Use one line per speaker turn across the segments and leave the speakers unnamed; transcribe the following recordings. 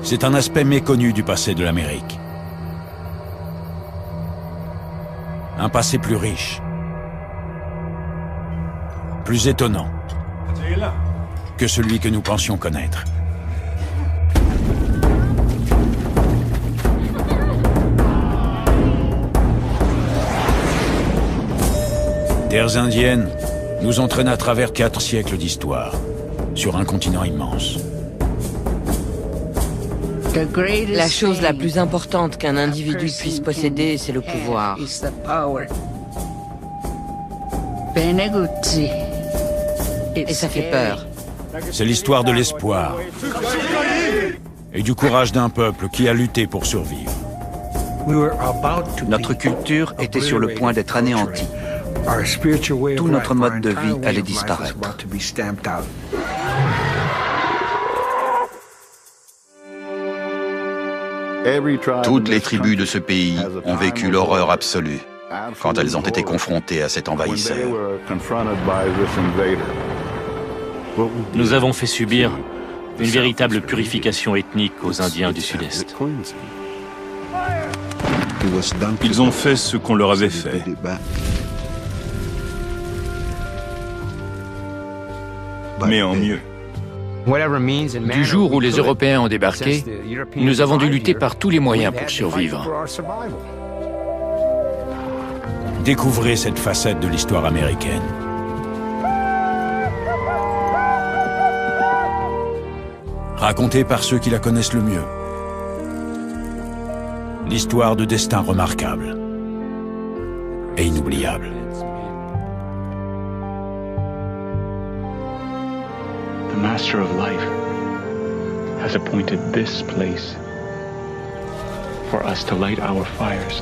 C'est un aspect méconnu du passé de l'Amérique. Un passé plus riche, plus étonnant que celui que nous pensions connaître. Terres indiennes nous entraînent à travers 4 siècles d'histoire, sur un continent immense.
La chose la plus importante qu'un individu puisse posséder, c'est le pouvoir. Et ça fait peur.
C'est l'histoire de l'espoir et du courage d'un peuple qui a lutté pour survivre.
Notre culture était sur le point d'être anéantie. Tout notre mode de vie allait disparaître.
Toutes les tribus de ce pays ont vécu l'horreur absolue quand elles ont été confrontées à cet envahisseur.
Nous avons fait subir une véritable purification ethnique aux Indiens du Sud-Est.
Ils ont fait ce qu'on leur avait fait. Mais en mieux.
Du jour où les Européens ont débarqué, nous avons dû lutter par tous les moyens pour survivre.
Découvrez cette facette de l'histoire américaine. Racontée par ceux qui la connaissent le mieux. L'histoire de destins remarquables et inoubliables.
The Master of Life has appointed this place for us to light our fires.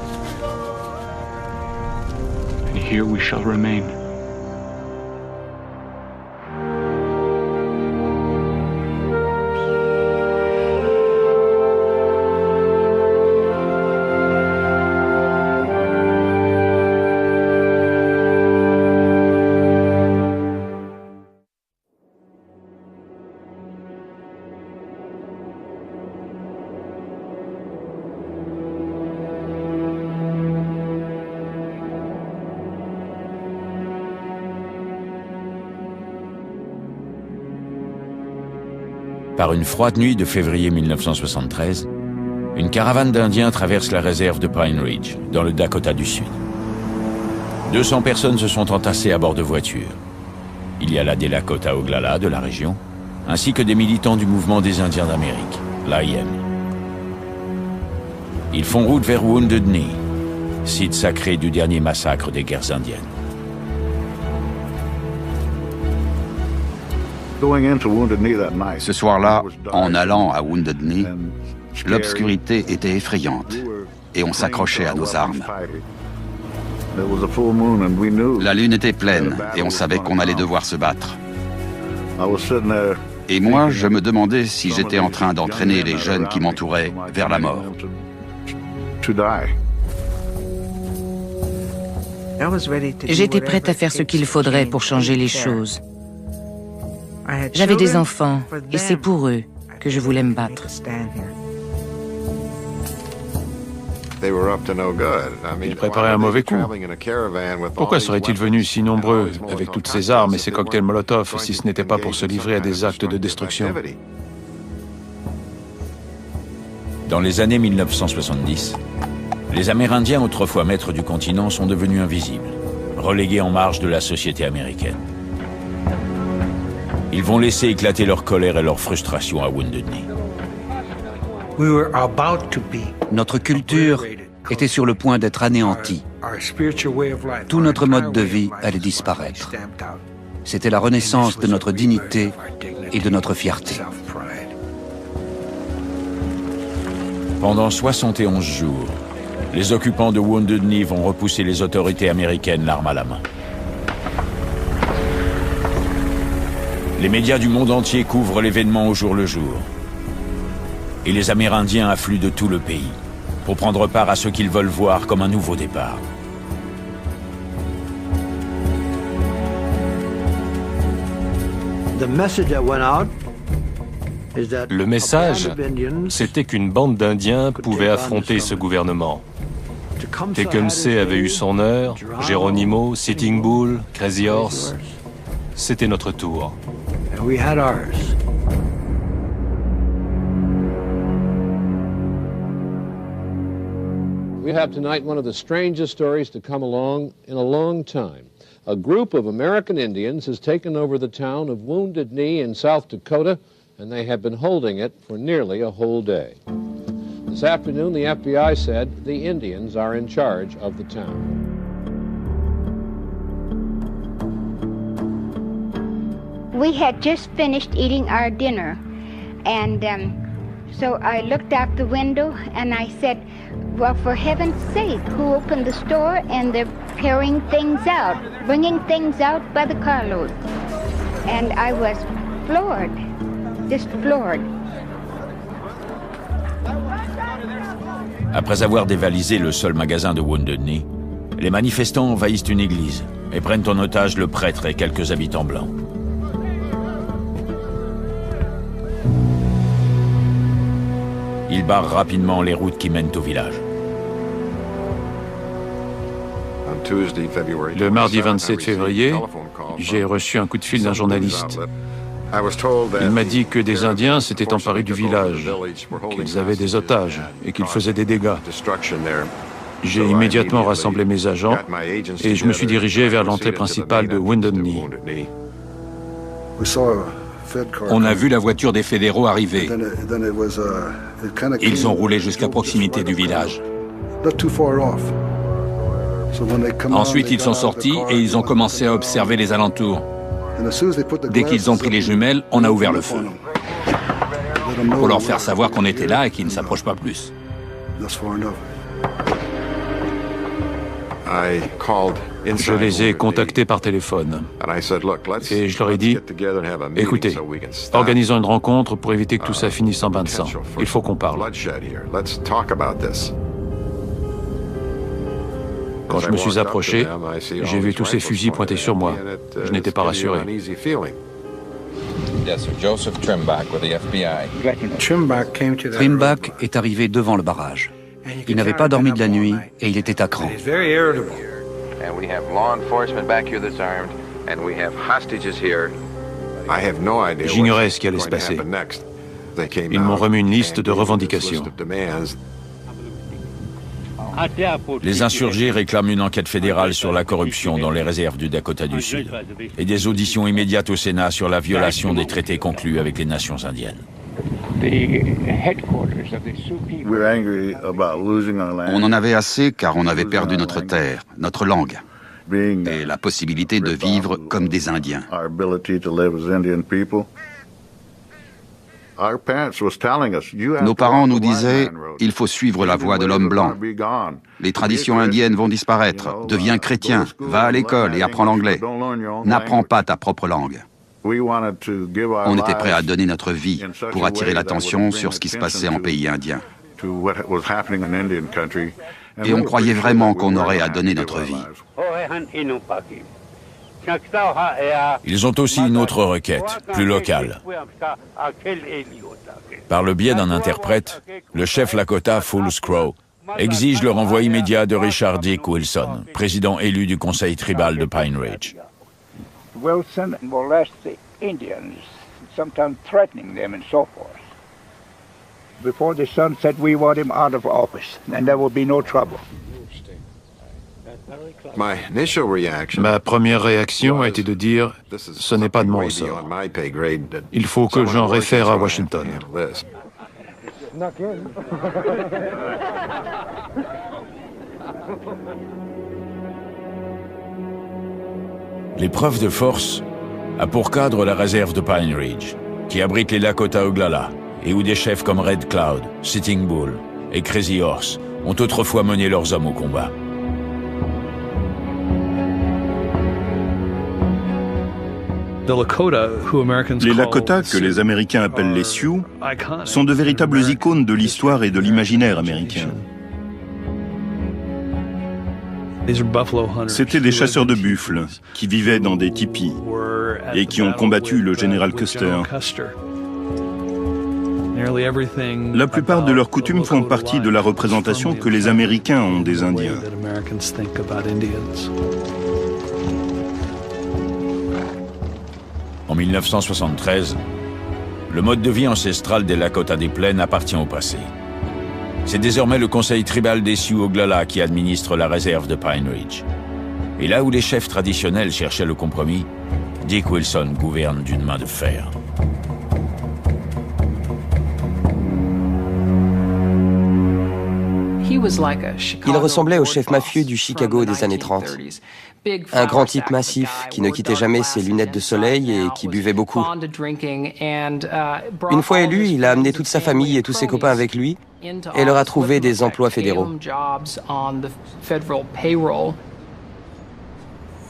And here we shall remain.
Par une froide nuit de février 1973, une caravane d'Indiens traverse la réserve de Pine Ridge, dans le Dakota du Sud. 200 personnes se sont entassées à bord de voitures. Il y a là des Lakota Oglala de la région, ainsi que des militants du mouvement des Indiens d'Amérique, l'AIM. Ils font route vers Wounded Knee, site sacré du dernier massacre des guerres indiennes.
Ce soir-là, en allant à Wounded Knee, l'obscurité était effrayante et on s'accrochait à nos armes. La lune était pleine et on savait qu'on allait devoir se battre. Et moi, je me demandais si j'étais en train d'entraîner les jeunes qui m'entouraient vers la mort.
J'étais prête à faire ce qu'il faudrait pour changer les choses. J'avais des enfants, et c'est pour eux que je voulais me battre.
Ils préparaient un mauvais coup. Pourquoi seraient-ils venus si nombreux, avec toutes ces armes et ces cocktails Molotov, si ce n'était pas pour se livrer à des actes de destruction?
Dans les années 1970, les Amérindiens, autrefois maîtres du continent, sont devenus invisibles, relégués en marge de la société américaine. Ils vont laisser éclater leur colère et leur frustration à Wounded Knee.
Notre culture était sur le point d'être anéantie. Tout notre mode de vie allait disparaître. C'était la renaissance de notre dignité et de notre fierté.
Pendant 71 jours, les occupants de Wounded Knee vont repousser les autorités américaines l'arme à la main. Les médias du monde entier couvrent l'événement au jour le jour. Et les Amérindiens affluent de tout le pays pour prendre part à ce qu'ils veulent voir comme un nouveau départ.
Le message, c'était qu'une bande d'Indiens pouvait affronter ce gouvernement. Tecumseh avait eu son heure, Geronimo, Sitting Bull, Crazy Horse. C'était notre tour.
We have tonight one of the strangest stories to come along in a long time. A group of American Indians has taken over the town of Wounded Knee in South Dakota, and they have been holding it for nearly a whole day. This afternoon, the FBI said the Indians are in charge of the town.
We had just finished eating our dinner, and so I looked out the window and I said, well, for heaven's sake, who opened the store? And they're carrying things out, bringing things out by the carload. And I was floored, just floored.
Après avoir dévalisé le seul magasin de Wounded Knee, les manifestants envahissent une église et prennent en otage le prêtre et quelques habitants blancs. Ils barrent rapidement les routes qui mènent au village.
Le mardi 27 février, j'ai reçu un coup de fil d'un journaliste. Il m'a dit que des Indiens s'étaient emparés du village, qu'ils avaient des otages et qu'ils faisaient des dégâts. J'ai immédiatement rassemblé mes agents et je me suis dirigé vers l'entrée principale de Wounded Knee.
On a vu la voiture des fédéraux arriver. Ils ont roulé jusqu'à proximité du village. Ensuite, ils sont sortis et ils ont commencé à observer les alentours. Dès qu'ils ont pris les jumelles, on a ouvert le feu. Pour leur faire savoir qu'on était là et qu'ils ne s'approchent pas plus.
Je les ai contactés par téléphone et je leur ai dit, écoutez, organisons une rencontre pour éviter que tout ça finisse en bain de sang. Il faut qu'on parle. Quand je me suis approché, j'ai vu tous ces fusils pointés sur moi. Je n'étais pas rassuré.
Trimbach est arrivé devant le barrage. Il n'avait pas dormi de la nuit et il était à cran.
J'ignorais ce qui allait se passer. Ils m'ont remis une liste de revendications.
Les insurgés réclament une enquête fédérale sur la corruption dans les réserves du Dakota du Sud et des auditions immédiates au Sénat sur la violation des traités conclus avec les nations indiennes.
On en avait assez car on avait perdu notre terre, notre langue et la possibilité de vivre comme des Indiens. Nos parents nous disaient, il faut suivre la voie de l'homme blanc. Les traditions indiennes vont disparaître. Deviens chrétien, va à l'école et apprends l'anglais. N'apprends pas ta propre langue. On était prêt à donner notre vie pour attirer l'attention sur ce qui se passait en pays indien. Et on croyait vraiment qu'on aurait à donner notre vie.
Ils ont aussi une autre requête, plus locale. Par le biais d'un interprète, le chef Lakota, Fools Crow, exige le renvoi immédiat de Richard Dick Wilson, président élu du conseil tribal de Pine Ridge.
Wilson molest the Indians, sometimes threatening them and so forth. Before the son said we want him out of office, and there will be no trouble.
Ma première réaction a été de dire « ce n'est pas de mon ressort. Il faut que j'en réfère à Washington ».
L'épreuve de force a pour cadre la réserve de Pine Ridge, qui abrite les Lakota Oglala, et où des chefs comme Red Cloud, Sitting Bull et Crazy Horse ont autrefois mené leurs hommes au combat.
Les Lakota, que les Américains appellent les Sioux, sont de véritables icônes de l'histoire et de l'imaginaire américain. C'étaient des chasseurs de buffles qui vivaient dans des tipis et qui ont combattu le général Custer. La plupart de leurs coutumes font partie de la représentation que les Américains ont des Indiens.
En 1973, le mode de vie ancestral des Lakota des Plaines appartient au passé. C'est désormais le conseil tribal des Sioux-Oglala qui administre la réserve de Pine Ridge. Et là où les chefs traditionnels cherchaient le compromis, Dick Wilson gouverne d'une main de fer.
Il ressemblait au chef mafieux du Chicago des années 30. Un grand type massif qui ne quittait jamais ses lunettes de soleil et qui buvait beaucoup. Une fois élu, il a amené toute sa famille et tous ses copains avec lui et leur a trouvé des emplois fédéraux.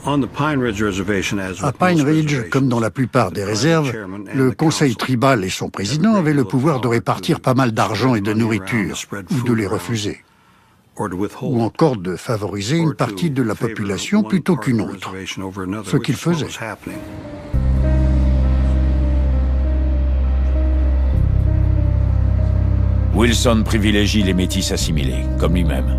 À Pine Ridge, comme dans la plupart des réserves, le conseil tribal et son président avaient le pouvoir de répartir pas mal d'argent et de nourriture, ou de les refuser, ou encore de favoriser une partie de la population plutôt qu'une autre, ce qu'ils faisaient.
Wilson privilégie les métis assimilés, comme lui-même,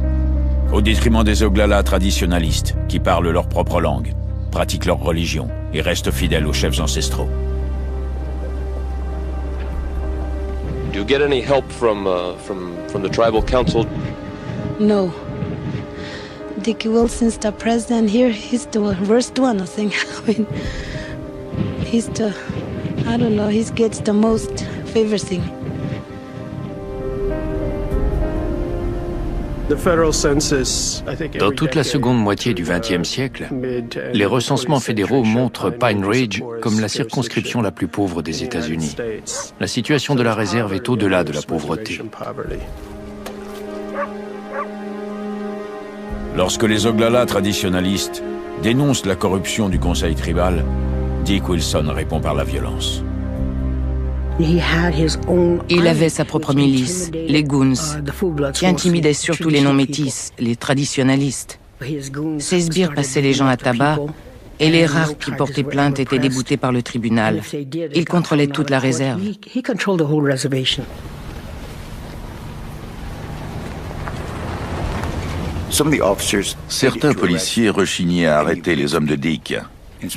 au détriment des Oglala traditionalistes qui parlent leur propre langue, pratiquent leur religion et restent fidèles aux chefs ancestraux.
Do you get any help from the tribal council?
No. Dick Wilson's the president here. He's the worst one, I think. I mean, he's the, I don't know, he gets the most favoriting.
Dans toute la seconde moitié du XXe siècle, les recensements fédéraux montrent Pine Ridge comme la circonscription la plus pauvre des États-Unis. La situation de la réserve est au-delà de la pauvreté.
Lorsque les Oglala traditionalistes dénoncent la corruption du conseil tribal, Dick Wilson répond par la violence.
Il avait sa propre milice, les Goons, qui intimidaient surtout les non-métis, les traditionalistes. Ces sbires passaient les gens à tabac, et les rares qui portaient plainte étaient déboutés par le tribunal. Il contrôlait toute la réserve.
Certains policiers rechignaient à arrêter les hommes de Dick,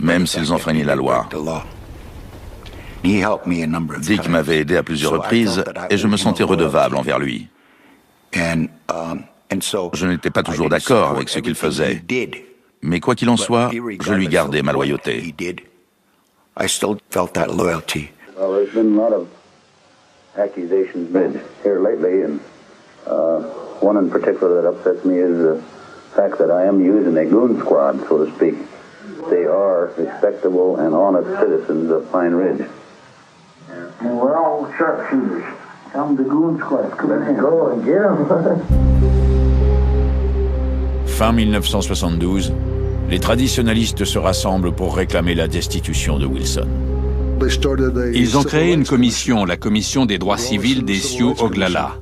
même s'ils enfreignaient la loi. Dick m'avait aidé à plusieurs reprises et je me sentais redevable envers lui. Je n'étais pas toujours d'accord avec ce qu'il faisait, mais quoi qu'il en soit, je lui gardais ma loyauté.
One in particular that upsets me is the fact that I am using a goon squad, so to speak. They are respectable and honest citizens of Pine Ridge. And we're all sharpshooters. Come to goon squad. Let's go and get them.
Fin 1972, les traditionalistes se rassemblent pour réclamer la destitution de Wilson.
Ils ont créé une commission, la commission des droits civils des Sioux-Oglala.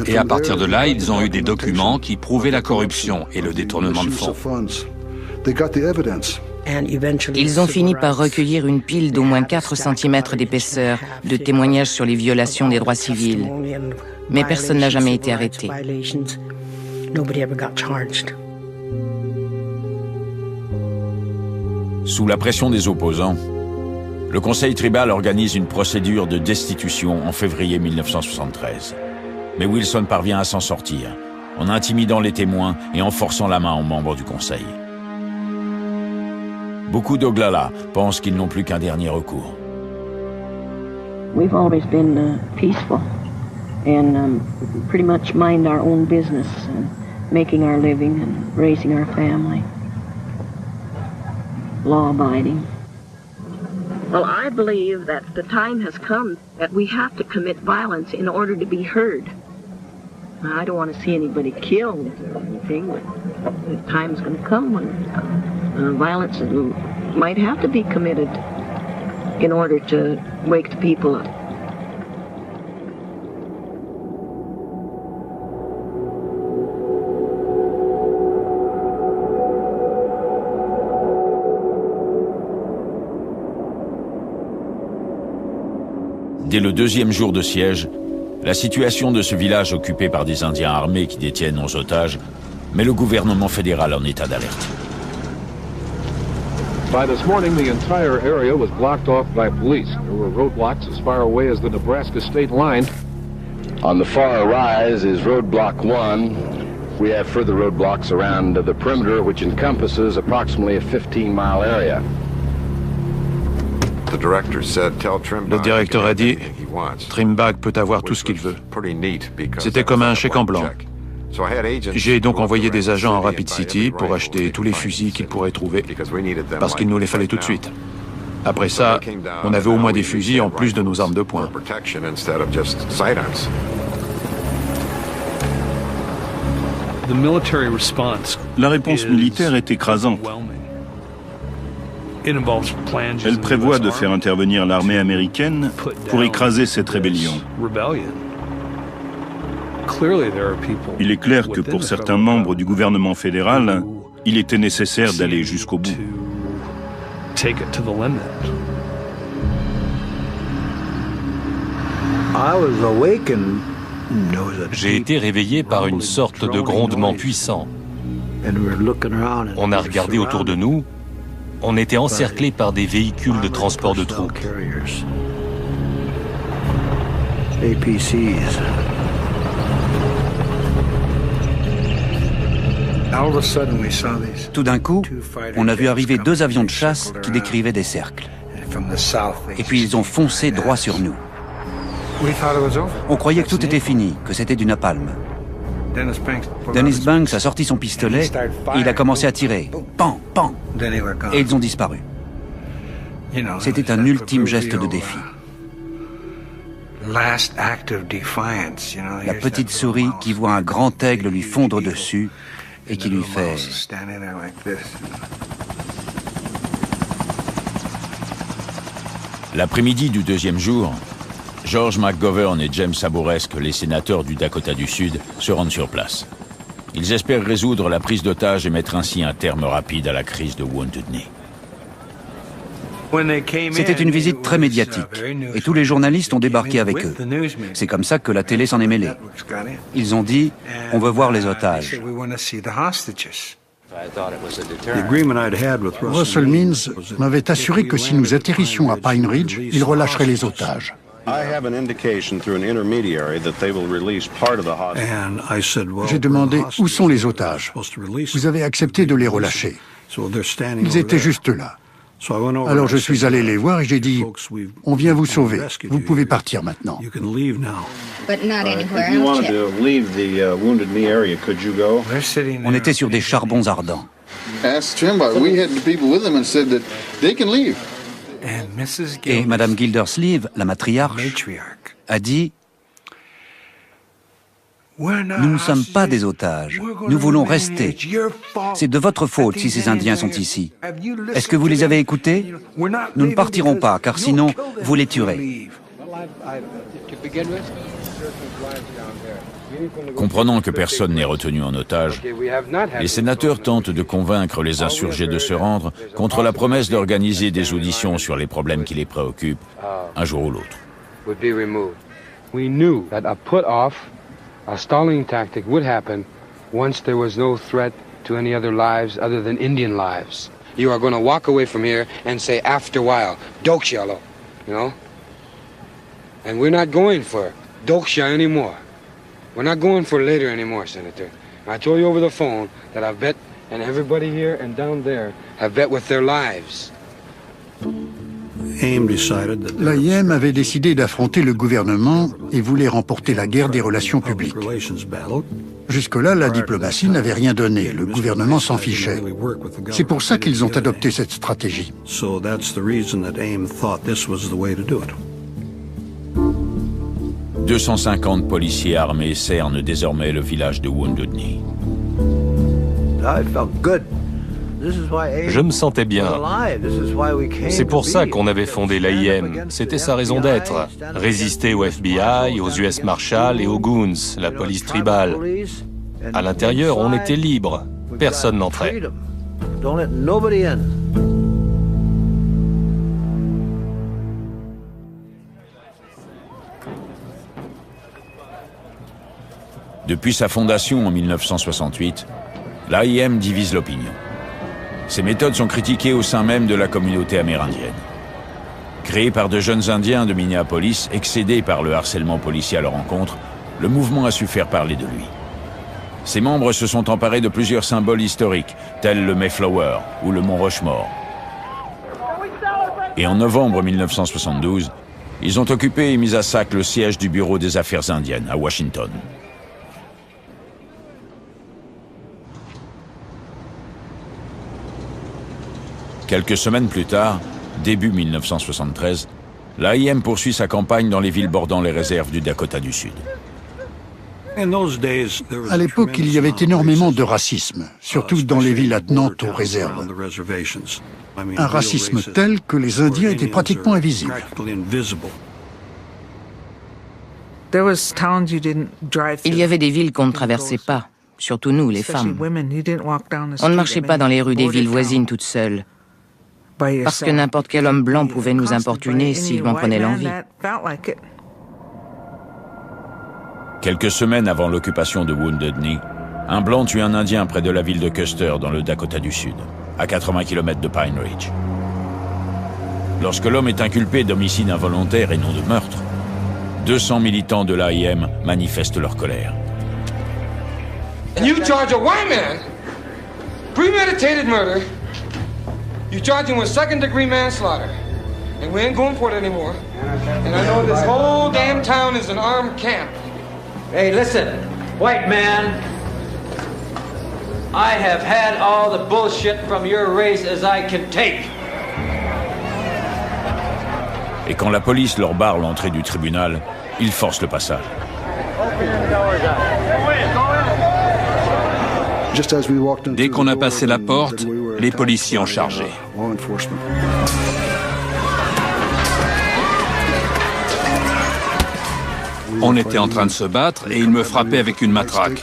Et à partir de là, ils ont eu des documents qui prouvaient la corruption et le détournement de fonds.
Ils ont fini par recueillir une pile d'au moins 4 cm d'épaisseur de témoignages sur les violations des droits civils. Mais personne n'a jamais été arrêté.
Sous la pression des opposants, le conseil tribal organise une procédure de destitution en février 1973. Mais Wilson parvient à s'en sortir, en intimidant les témoins et en forçant la main aux membres du conseil. Beaucoup d'Oglala pensent qu'ils n'ont plus qu'un dernier recours.
We've always been peaceful and pretty much mind our own business, making our living and raising our family. Law-abiding. Well, I believe that the time has come that we have to commit violence in order to be heard. I don't want to see anybody killed or anything, but the time's going to come when violence might have to be committed in order to wake the people up.
Dès le deuxième jour de siège, la situation de ce village occupé par des Indiens armés qui détiennent 11 otages met le gouvernement fédéral en état d'alerte.
By this morning, the entire area was blocked off by police. There were roadblocks as far away as the Nebraska state line.
On the far rise is roadblock 1. We have further roadblocks around the perimeter, which encompasses approximately a 15-mile area.
Le directeur a dit, Trimbach peut avoir tout ce qu'il veut. C'était comme un chèque en blanc. J'ai donc envoyé des agents en Rapid City pour acheter tous les fusils qu'ils pourraient trouver, parce qu'il nous les fallait tout de suite. Après ça, on avait au moins des fusils en plus de nos armes de poing.
La réponse militaire est écrasante. Elle prévoit de faire intervenir l'armée américaine pour écraser cette rébellion. Il est clair que pour certains membres du gouvernement fédéral, il était nécessaire d'aller jusqu'au bout.
J'ai été réveillé par une sorte de grondement puissant. On a regardé autour de nous. On était encerclés par des véhicules de transport de troupes.
Tout d'un coup, on a vu arriver 2 avions de chasse qui décrivaient des cercles. Et puis ils ont foncé droit sur nous. On croyait que tout était fini, que c'était du napalm. Dennis Banks a sorti son pistolet et il a commencé à tirer. Pan, pan. Et ils ont disparu. C'était un ultime geste de défi. La petite souris qui voit un grand aigle lui fondre dessus et qui lui fait...
L'après-midi du deuxième jour, George McGovern et James Saburesque, les sénateurs du Dakota du Sud, se rendent sur place. Ils espèrent résoudre la prise d'otages et mettre ainsi un terme rapide à la crise de Wounded Knee.
C'était une visite très médiatique, et tous les journalistes ont débarqué avec eux. C'est comme ça que la télé s'en est mêlée. Ils ont dit « On veut voir les otages ».
Russell Means m'avait assuré que si nous atterrissions à Pine Ridge, il relâcherait les otages. J'ai demandé où sont les otages. Vous avez accepté de les relâcher. Ils étaient juste là. Alors je suis allé les voir et j'ai dit, on vient vous sauver, vous pouvez partir maintenant.
On était sur des charbons ardents. Et Madame Gildersleeve, la matriarche, a dit « Nous ne sommes pas des otages, nous voulons rester. C'est de votre faute si ces Indiens sont ici. Est-ce que vous les avez écoutés? Nous ne partirons pas, car sinon, vous les tuerez. »
Comprenant que personne n'est retenu en otage, les sénateurs tentent de convaincre les insurgés de se rendre contre la promesse d'organiser des auditions sur les problèmes qui les préoccupent, un jour ou l'autre.
A stalling tactic would happen once there was no threat to any other lives other than Indian lives. You are going to walk away from here and say after a while, Dokshialo, you know? And we're not going for Doksha anymore. We're not going for later anymore, Senator. I told you over the phone that I've bet, and everybody here and down there have bet with their lives.
L'AIM avait décidé d'affronter le gouvernement et voulait remporter la guerre des relations publiques. Jusque-là, la diplomatie n'avait rien donné, le gouvernement s'en fichait. C'est pour ça qu'ils ont adopté cette stratégie.
250 policiers armés cernent désormais le village de Wounded Knee.
Je me sentais bien. C'est pour ça qu'on avait fondé l'AIM. C'était sa raison d'être. Résister au FBI, aux US Marshals et aux Goons, la police tribale. À l'intérieur, on était libre. Personne n'entrait.
Depuis sa fondation en 1968, l'AIM divise l'opinion. Ses méthodes sont critiquées au sein même de la communauté amérindienne. Créé par de jeunes Indiens de Minneapolis, excédés par le harcèlement policier à leur encontre, le mouvement a su faire parler de lui. Ses membres se sont emparés de plusieurs symboles historiques, tels le Mayflower ou le Mont Rushmore. Et en novembre 1972, ils ont occupé et mis à sac le siège du Bureau des Affaires indiennes à Washington. Quelques semaines plus tard, début 1973, l'AIM poursuit sa campagne dans les villes bordant les réserves du Dakota du Sud.
À l'époque, il y avait énormément de racisme, surtout dans les villes attenantes aux réserves. Un racisme tel que les Indiens étaient pratiquement invisibles.
Il y avait des villes qu'on ne traversait pas, surtout nous, les femmes. On ne marchait pas dans les rues des villes voisines toutes seules, parce que n'importe quel homme blanc pouvait nous importuner s'il en prenait l'envie.
Quelques semaines avant l'occupation de Wounded Knee, un blanc tue un Indien près de la ville de Custer, dans le Dakota du Sud, à 80 km de Pine Ridge. Lorsque l'homme est inculpé d'homicide involontaire et non de meurtre, 200 militants de l'AIM manifestent leur colère.
And you charge a white man premeditated murder. You charge him with second-degree manslaughter. And we ain't going for it anymore. And I know this whole damn town is an armed camp.
Hey, listen, white man. I have had all the bullshit from your race as I can take.
Et quand la police leur barre l'entrée du tribunal, ils forcent le passage.
Dès qu'on a passé la porte, les policiers ont chargé. On était en train de se battre et ils me frappaient avec une matraque.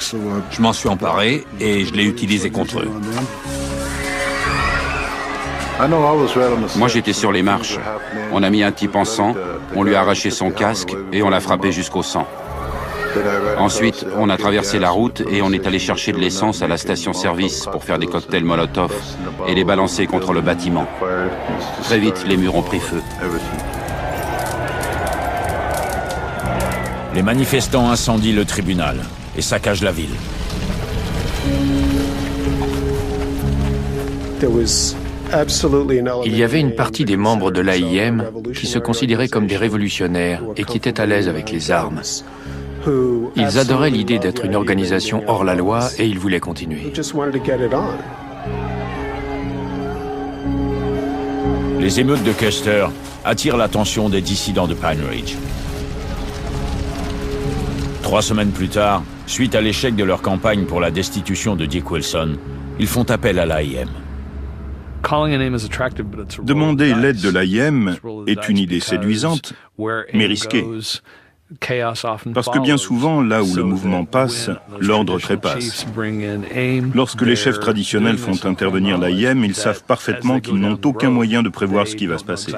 Je m'en suis emparé et je l'ai utilisé contre eux.
Moi, j'étais sur les marches. On a mis un type en sang, on lui a arraché son casque et on l'a frappé jusqu'au sang. Ensuite, on a traversé la route et on est allé chercher de l'essence à la station-service pour faire des cocktails Molotov et les balancer contre le bâtiment. Très vite, les murs ont pris feu.
Les manifestants incendient le tribunal et saccagent la ville.
Il y avait une partie des membres de l'AIM qui se considéraient comme des révolutionnaires et qui étaient à l'aise avec les armes. Ils adoraient l'idée d'être une organisation hors la loi et ils voulaient continuer.
Les émeutes de Custer attirent l'attention des dissidents de Pine Ridge. 3 semaines plus tard, suite à l'échec de leur campagne pour la destitution de Dick Wilson, ils font appel à l'AIM.
Demander l'aide de l'AIM est une idée séduisante, mais risquée. Parce que bien souvent, là où le mouvement passe, l'ordre trépasse. Lorsque les chefs traditionnels font intervenir l'AIM, ils savent parfaitement qu'ils n'ont aucun moyen de prévoir ce qui va se passer.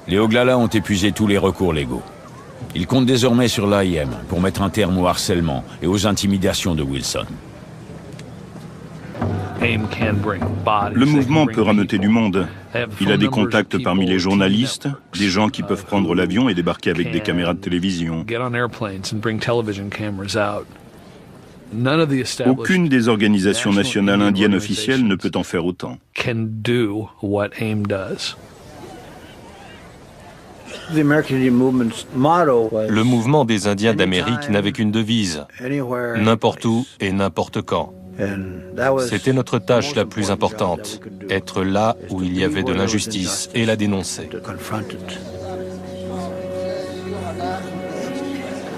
Les Oglala ont épuisé tous les recours légaux. Ils comptent désormais sur l'AIM pour mettre un terme au harcèlement et aux intimidations de Wilson.
Le mouvement peut rameuter du monde. Il a des contacts parmi les journalistes, des gens qui peuvent prendre l'avion et débarquer avec des caméras de télévision. Aucune des organisations nationales indiennes officielles ne peut en faire autant.
Le mouvement des Indiens d'Amérique n'avait qu'une devise, n'importe où et n'importe quand. C'était notre tâche la plus importante, être là où il y avait de l'injustice et la dénoncer.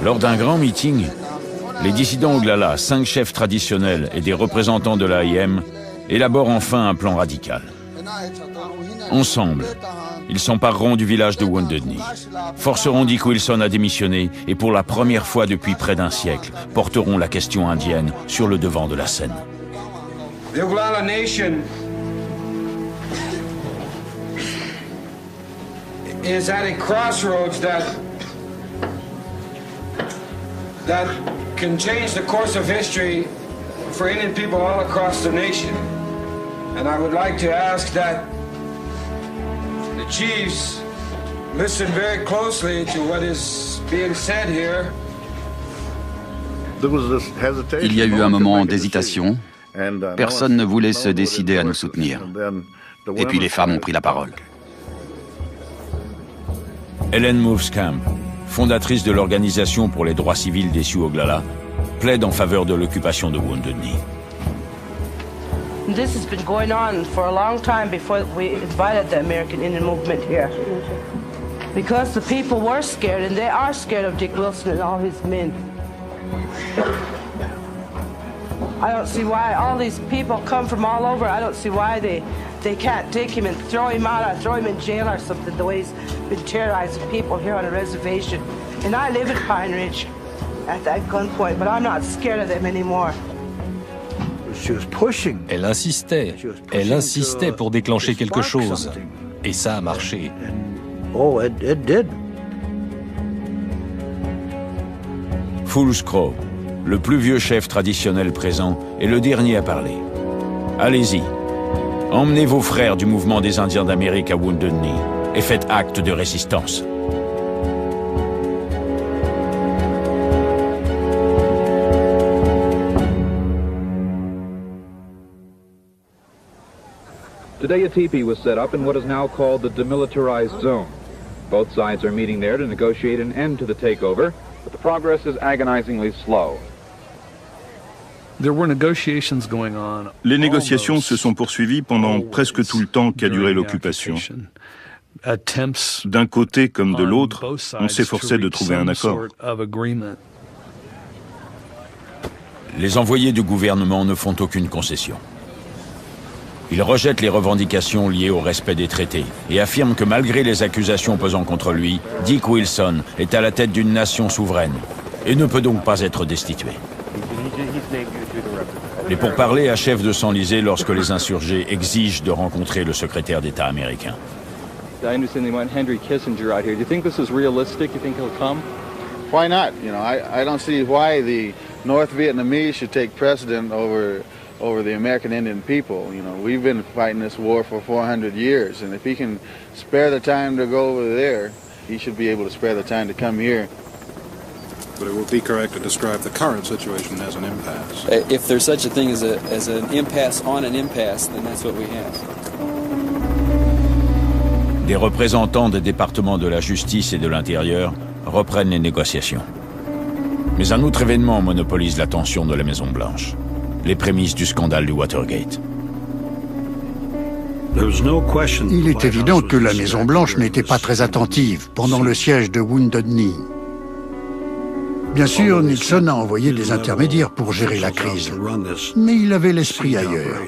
Lors d'un grand meeting, les dissidents Oglala, 5 chefs traditionnels et des représentants de l'AIM élaborent enfin un plan radical. Ensemble, ils s'empareront du village de Wounded Knee, forceront Dick Wilson à démissionner et pour la première fois depuis près d'un siècle, porteront la question indienne sur le devant de la scène.
The Oglala Nation is at a crossroads that can change the course of history for Indian people all across the nation. And I would like to ask that the chiefs listen very closely to what is being said here.
Il y a eu un moment d'hésitation. Personne ne voulait se décider à nous soutenir. Et puis les femmes ont pris la parole.
Helen Movescamp, fondatrice de l'Organisation pour les droits civils des Sioux Oglala, plaide en faveur de l'occupation de Wounded Knee.
This has been going on for a long time before we invited the American Indian movement here. Because the people were scared, and they are scared of Dick Wilson and all his men. I don't see why all these people come from all over. I don't see why they can't take him and throw him out or throw him in jail or something, the way he's been terrorizing people here on a reservation. And I live in Pine Ridge at that gunpoint, but I'm not scared of them anymore.
Elle insistait pour déclencher quelque chose. Et ça a marché.
Oh, it did.
Fool's Crow, le plus vieux chef traditionnel présent, est le dernier à parler. Allez-y, emmenez vos frères du mouvement des Indiens d'Amérique à Wounded Knee et faites acte de résistance.
Today a teepee was set up in what is now called the demilitarized zone. Both sides are meeting there to negotiate an end to the takeover, but the progress is agonizingly slow.
Les négociations se sont poursuivies pendant presque tout le temps qu'a duré l'occupation. D'un côté comme de l'autre, on s'efforçait de trouver un accord.
Les envoyés du gouvernement ne font aucune concession. Ils rejettent les revendications liées au respect des traités et affirment que malgré les accusations pesant contre lui, Dick Wilson est à la tête d'une nation souveraine et ne peut donc pas être destitué. Les pourparlers achèvent de s'enliser lorsque les insurgés exigent de rencontrer le secrétaire d'État américain.
I understand they want Henry Kissinger out here. Do you think this is realistic? You think he'll come?
Why not? You know, I don't see why the North Vietnamese should take precedent over the American Indian people. You know, we've been fighting this war for 400 years, and if he can spare the time to go over there, he should be able to spare the time to come here.
But it would be correct to describe the current situation as an impasse.
If there's such a thing as an impasse on an impasse, then that's what we have.
Des représentants des départements de la justice et de l'intérieur reprennent les négociations. Mais un autre événement monopolise l'attention de la Maison-Blanche. Les prémices du scandale du Watergate.
Il est évident que la Maison-Blanche n'était pas très attentive pendant le siège de Wounded Knee. Bien sûr, Nixon a envoyé des intermédiaires pour gérer la crise, mais il avait l'esprit ailleurs.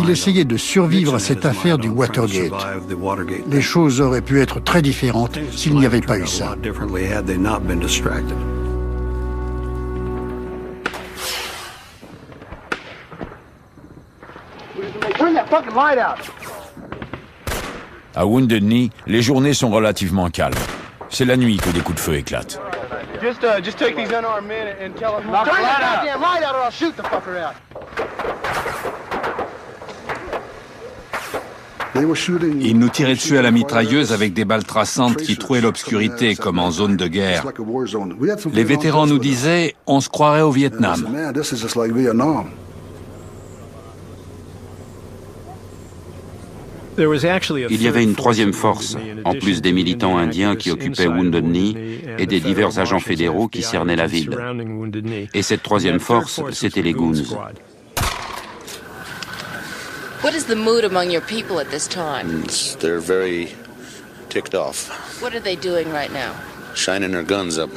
Il essayait de survivre à cette affaire du Watergate. Les choses auraient pu être très différentes s'il n'y avait pas eu ça.
À Wounded Knee, les journées sont relativement calmes. C'est la nuit que des coups de feu éclatent.
Just take these unarmed men and tell them... Turn that goddamn light out or I'll shoot the fucker out.
Ils nous tiraient dessus à la mitrailleuse avec des balles traçantes qui trouaient l'obscurité comme en zone de guerre. Les vétérans nous disaient « on se croirait au Vietnam ».
Il y avait une troisième force, en plus des militants indiens qui occupaient Wounded Knee et des divers agents fédéraux qui cernaient la ville. Et cette troisième force, c'était les Goons.
What is the mood among your people at this time?
They're very ticked off,
What are they doing right now?
shining their guns up.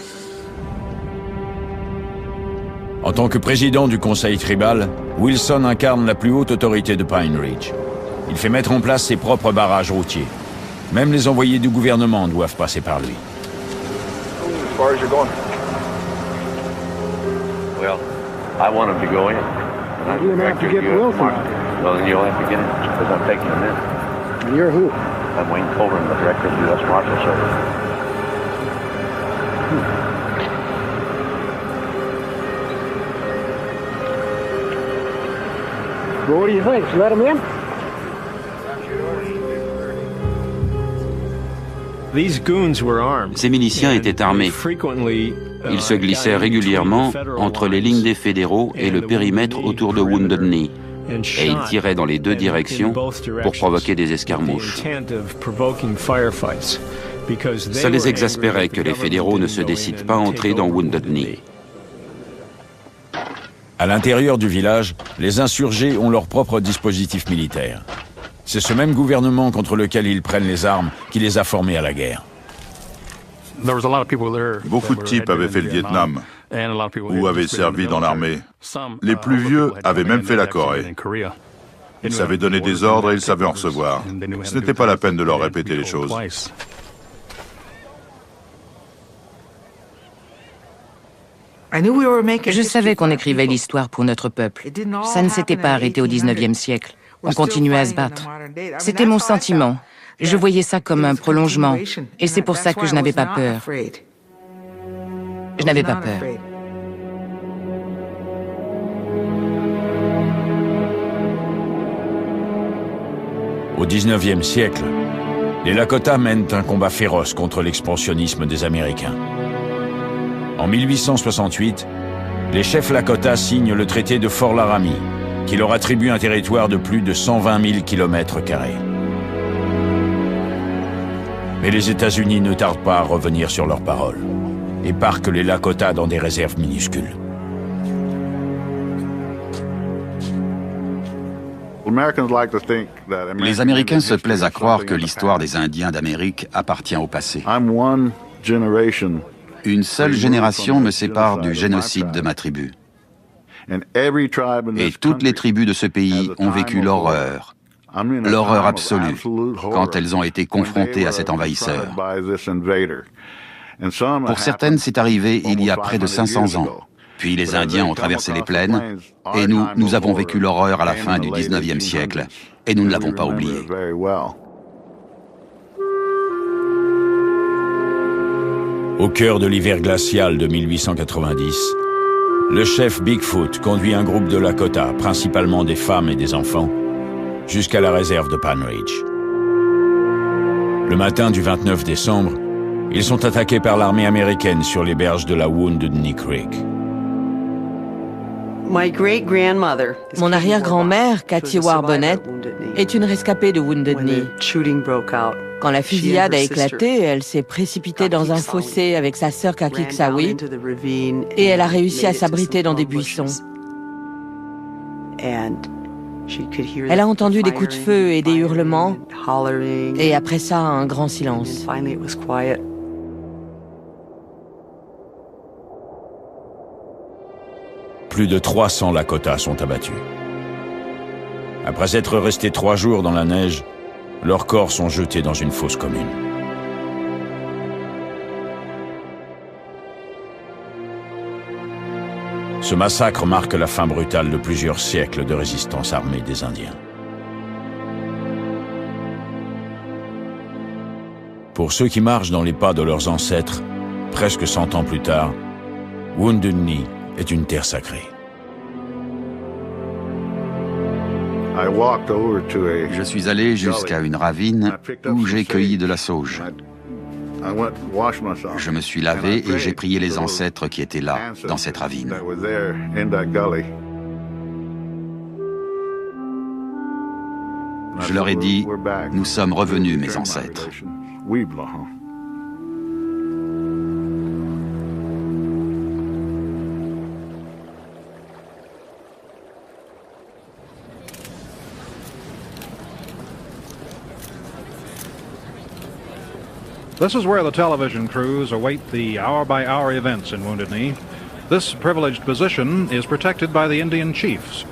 En tant que président du conseil tribal, Wilson incarne la plus haute autorité de Pine Ridge. Il fait mettre en place ses propres barrages routiers. Même les envoyés du gouvernement doivent passer par lui.
As far as you're going. Well, I want him to go in. And
You're gonna have to get Wilson.
Well, then you'll have to get him, because I'm taking him in.
And you're who?
I'm Wayne Colburn, the director of the U.S. Marshal Service.
Well, what do you think? Should let him in?
Ces miliciens étaient armés. Ils se glissaient régulièrement entre les lignes des fédéraux et le périmètre autour de Wounded Knee. Et ils tiraient dans les deux directions pour provoquer des escarmouches. Ça les exaspérait que les fédéraux ne se décident pas à entrer dans Wounded Knee.
À l'intérieur du village, les insurgés ont leur propre dispositif militaire. C'est ce même gouvernement contre lequel ils prennent les armes qui les a formés à la guerre.
Beaucoup de types avaient fait le Vietnam ou avaient servi dans l'armée. Les plus vieux avaient même fait la Corée. Ils savaient donner des ordres et ils savaient en recevoir. Ce n'était pas la peine de leur répéter les choses.
Je savais qu'on écrivait l'histoire pour notre peuple. Ça ne s'était pas arrêté au 19e siècle. On continuait à se battre. C'était mon sentiment. Je voyais ça comme un prolongement. Et c'est pour ça que je n'avais pas peur. Je n'avais pas peur.
Au 19e siècle, les Lakota mènent un combat féroce contre l'expansionnisme des Américains. En 1868, les chefs Lakota signent le traité de Fort Laramie, qui leur attribue un territoire de plus de 120 000 km². Mais les États-Unis ne tardent pas à revenir sur leurs paroles et parquent les Lakota dans des réserves minuscules.
Les Américains se plaisent à croire que l'histoire des Indiens d'Amérique appartient au passé. Une seule génération me sépare du génocide de ma tribu. Et toutes les tribus de ce pays ont vécu l'horreur absolue, quand elles ont été confrontées à cet envahisseur. Pour certaines, c'est arrivé il y a près de 500 ans. Puis les Indiens ont traversé les plaines, et nous avons vécu l'horreur à la fin du 19e siècle, et nous ne l'avons pas oublié.
Au cœur de l'hiver glacial de 1890, le chef Bigfoot conduit un groupe de Lakota, principalement des femmes et des enfants, jusqu'à la réserve de Pine Ridge. Le matin du 29 décembre, ils sont attaqués par l'armée américaine sur les berges de la Wounded Knee Creek.
Mon arrière-grand-mère, Cathy Warbonnet, est une rescapée de Wounded Knee. Quand la fusillade a éclaté, elle s'est précipitée dans un fossé avec sa sœur Kakiksawi et elle a réussi à s'abriter dans des buissons. Elle a entendu des coups de feu et des hurlements, et après ça, un grand silence.
Plus de 300 Lakota sont abattus. Après être restés 3 jours dans la neige, leurs corps sont jetés dans une fosse commune. Ce massacre marque la fin brutale de plusieurs siècles de résistance armée des Indiens. Pour ceux qui marchent dans les pas de leurs ancêtres, presque 100 ans plus tard, Wounded Knee est une terre sacrée.
Je suis allé jusqu'à une ravine où j'ai cueilli de la sauge. Je me suis lavé et j'ai prié les ancêtres qui étaient là, dans cette ravine. Je leur ai dit, nous sommes revenus, mes ancêtres.
This is where the television crews await the hour-by-hour events in Wounded Knee. This privileged position is protected by the Indian chiefs.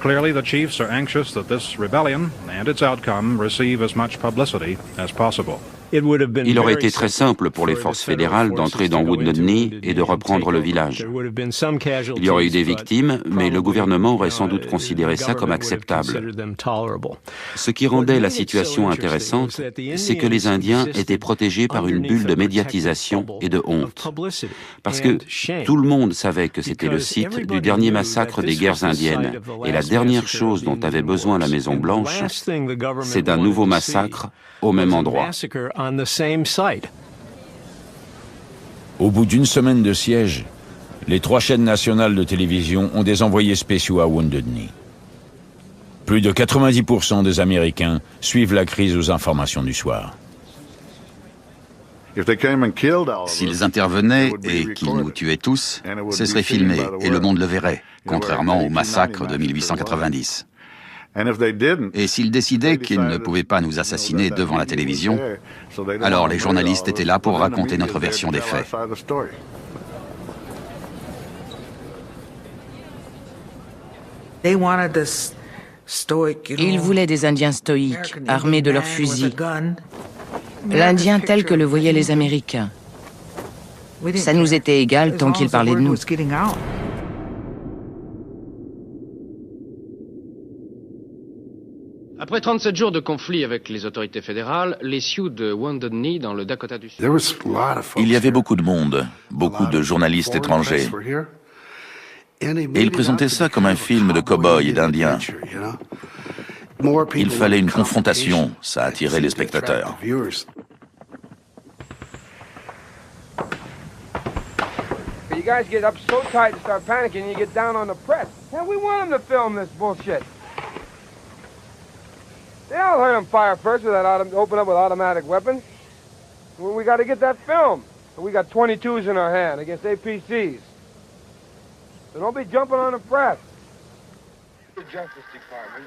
Clearly, the chiefs are anxious that this rebellion and its outcome receive as much publicity as possible.
Il aurait été très simple pour les forces fédérales d'entrer dans Wounded Knee et de reprendre le village. Il y aurait eu des victimes, mais le gouvernement aurait sans doute considéré ça comme acceptable. Ce qui rendait la situation intéressante, c'est que les Indiens étaient protégés par une bulle de médiatisation et de honte. Parce que tout le monde savait que c'était le site du dernier massacre des guerres indiennes. Et la dernière chose dont avait besoin la Maison-Blanche, c'est d'un nouveau massacre au même endroit.
Au bout d'une semaine de siège, les 3 chaînes nationales de télévision ont des envoyés spéciaux à Wounded Knee. Plus de 90% des Américains suivent la crise aux informations du soir.
S'ils intervenaient et qu'ils nous tuaient tous, ce serait filmé et le monde le verrait, contrairement au massacre de 1890. Et s'ils décidaient qu'ils ne pouvaient pas nous assassiner devant la télévision, alors les journalistes étaient là pour raconter notre version des faits.
Ils voulaient des Indiens stoïques, armés de leurs fusils. L'Indien tel que le voyaient les Américains. Ça nous était égal tant qu'ils parlaient de nous.
Après 37 jours de conflit avec les autorités fédérales, les Sioux de Wounded Knee, dans le Dakota du Sud...
Il y avait beaucoup de monde, beaucoup de journalistes étrangers. Et ils présentaient ça comme un film de cow-boys et d'Indiens. Il fallait une confrontation, ça attirait les spectateurs.
You guys get up so tight and start panicking, you get down on the press. And we want them to film this bullshit. They all heard them fire first with that open up with automatic weapons. Well, we got to get that film. And we got 22s in our hand against APCs. So don't be jumping on the press. The Justice Department.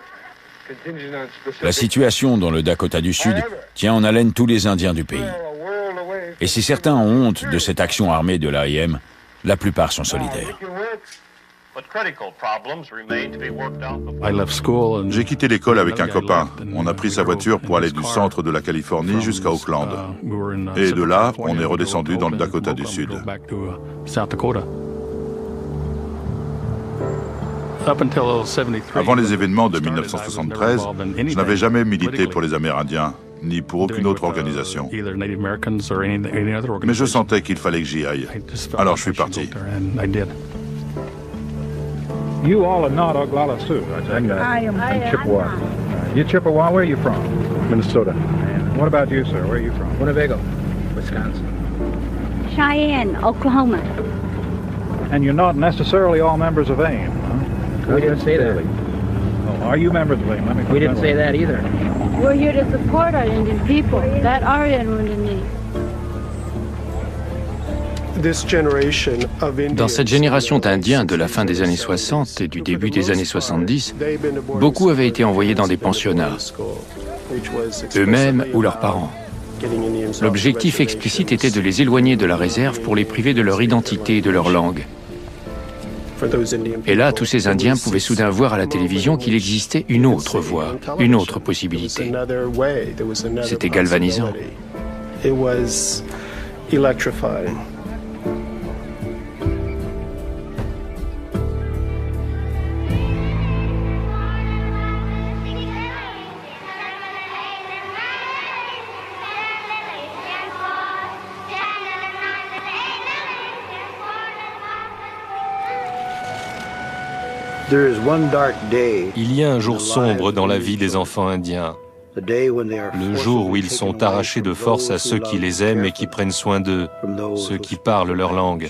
La situation dans le Dakota du Sud tient en haleine tous les Indiens du pays. Et si certains ont honte de cette action armée de l'AIM, la plupart sont solidaires.
J'ai quitté l'école avec un copain. On a pris sa voiture pour aller du centre de la Californie jusqu'à Oakland. Et de là, on est redescendu dans le Dakota du Sud. Avant les événements de 1973, je n'avais jamais milité pour les Amérindiens, ni pour aucune autre organisation. Mais je sentais qu'il fallait que j'y aille. Alors je suis parti.
You all are not Oglala Sioux. I am Chippewa. You Chippewa, where are you from? Minnesota. And what about you, sir? Where are you from? Winnebago, Wisconsin.
Cheyenne, Oklahoma.
And you're not necessarily all members of AIM, huh?
We didn't say that.
Oh, are you members of AIM?
We didn't say that either.
We're here to support our Indian people that are in Wounded Knee.
Dans cette génération d'Indiens de la fin des années 60 et du début des années 70, beaucoup avaient été envoyés dans des pensionnats, eux-mêmes ou leurs parents. L'objectif explicite était de les éloigner de la réserve pour les priver de leur identité et de leur langue. Et là, tous ces Indiens pouvaient soudain voir à la télévision qu'il existait une autre voie, une autre possibilité. C'était galvanisant. Il y a un jour sombre dans la vie des enfants indiens, le jour où ils sont arrachés de force à ceux qui les aiment et qui prennent soin d'eux, ceux qui parlent leur langue.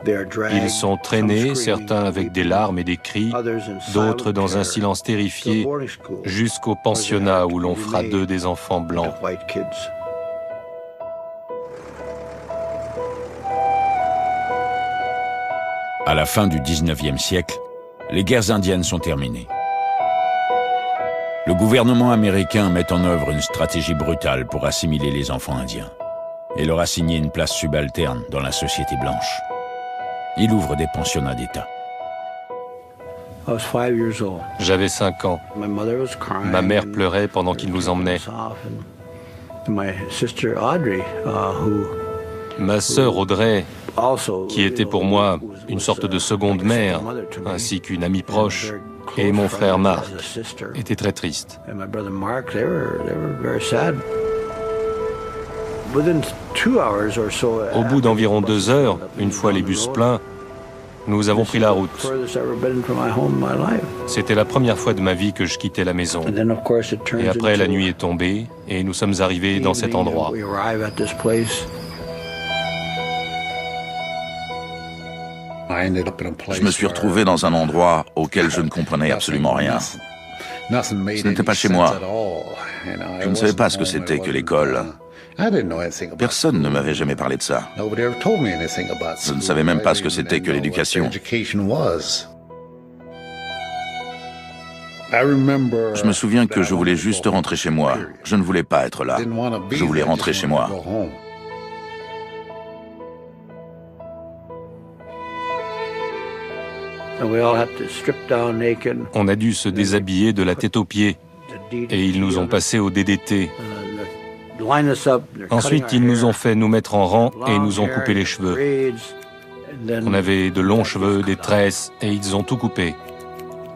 Ils sont traînés, certains avec des larmes et des cris, d'autres dans un silence terrifié, jusqu'au pensionnat où l'on fera d'eux des enfants blancs.
À la fin du 19e siècle, les guerres indiennes sont terminées. Le gouvernement américain met en œuvre une stratégie brutale pour assimiler les enfants indiens et leur assigner une place subalterne dans la société blanche. Il ouvre des pensionnats d'État.
J'avais 5 ans. Ma mère pleurait pendant qu'il nous emmenait. Ma sœur Audrey, qui était pour moi une sorte de seconde mère, ainsi qu'une amie proche, et mon frère Marc, étaient très tristes. Au bout d'environ 2 heures, une fois les bus pleins, nous avons pris la route. C'était la première fois de ma vie que je quittais la maison. Et après, la nuit est tombée et nous sommes arrivés dans cet endroit.
Je me suis retrouvé dans un endroit auquel je ne comprenais absolument rien. Ce n'était pas chez moi. Je ne savais pas ce que c'était que l'école. Personne ne m'avait jamais parlé de ça. Je ne savais même pas ce que c'était que l'éducation. Je me souviens que je voulais juste rentrer chez moi. Je ne voulais pas être là. Je voulais rentrer chez moi.
On a dû se déshabiller de la tête aux pieds et ils nous ont passés au DDT. Ensuite, ils nous ont fait nous mettre en rang et nous ont coupé les cheveux. On avait de longs cheveux, des tresses et ils ont tout coupé.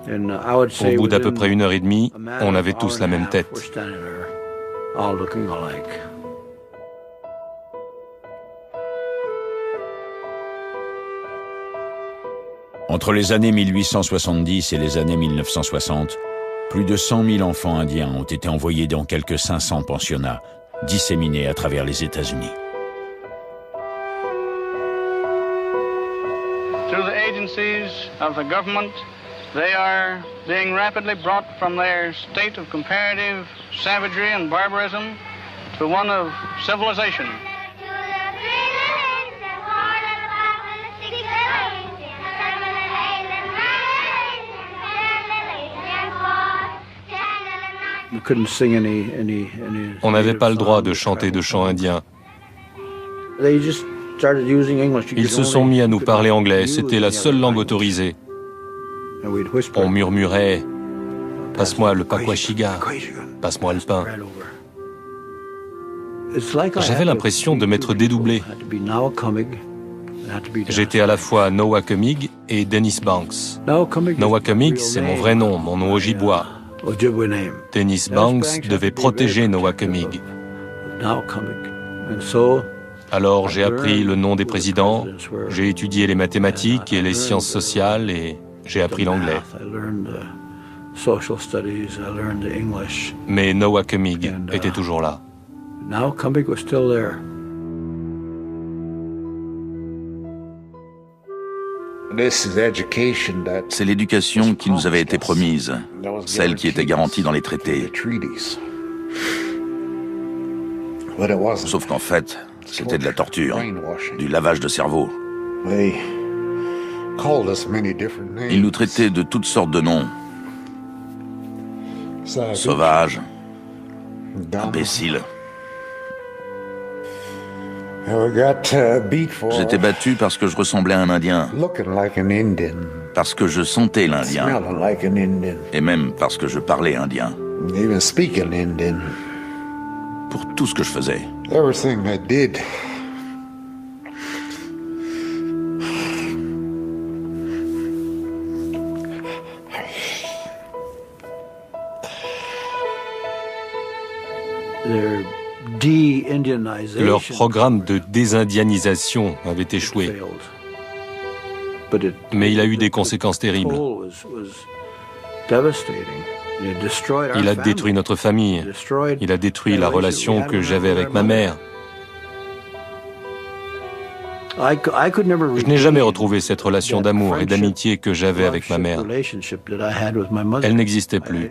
Au bout d'à peu près 1h30, on avait tous la même tête.
Entre les années 1870 et les années 1960, plus de 100 000 enfants indiens ont été envoyés dans quelques 500 pensionnats, disséminés à travers les États-Unis.
Through the agencies of the government, they are being rapidly brought from their state of comparative savagery and barbarism to one of civilization.
On n'avait pas le droit de chanter de chants indiens. Ils se sont mis à nous parler anglais, c'était la seule langue autorisée. On murmurait « Passe-moi le pakwashiga, passe-moi le pain ». J'avais l'impression de m'être dédoublé. J'étais à la fois Nowakamig et Dennis Banks. Nowakamig, c'est mon vrai nom, mon nom Ojibwa. Dennis Banks devait protéger Nowakamig. Alors j'ai appris le nom des présidents, j'ai étudié les mathématiques et les sciences sociales et j'ai appris l'anglais. Mais Nowakamig était toujours là.
C'est l'éducation qui nous avait été promise, celle qui était garantie dans les traités. Sauf qu'en fait, c'était de la torture, du lavage de cerveau. Ils nous traitaient de toutes sortes de noms. Sauvages, imbéciles. J'étais battu parce que je ressemblais à un Indien, parce que je sentais l'Indien, et même parce que je parlais indien. Pour tout ce que je faisais.
Leur programme de désindianisation avait échoué. Mais il a eu des conséquences terribles. Il a détruit notre famille. Il a détruit la relation que j'avais avec ma mère. Je n'ai jamais retrouvé cette relation d'amour et d'amitié que j'avais avec ma mère. Elle n'existait plus.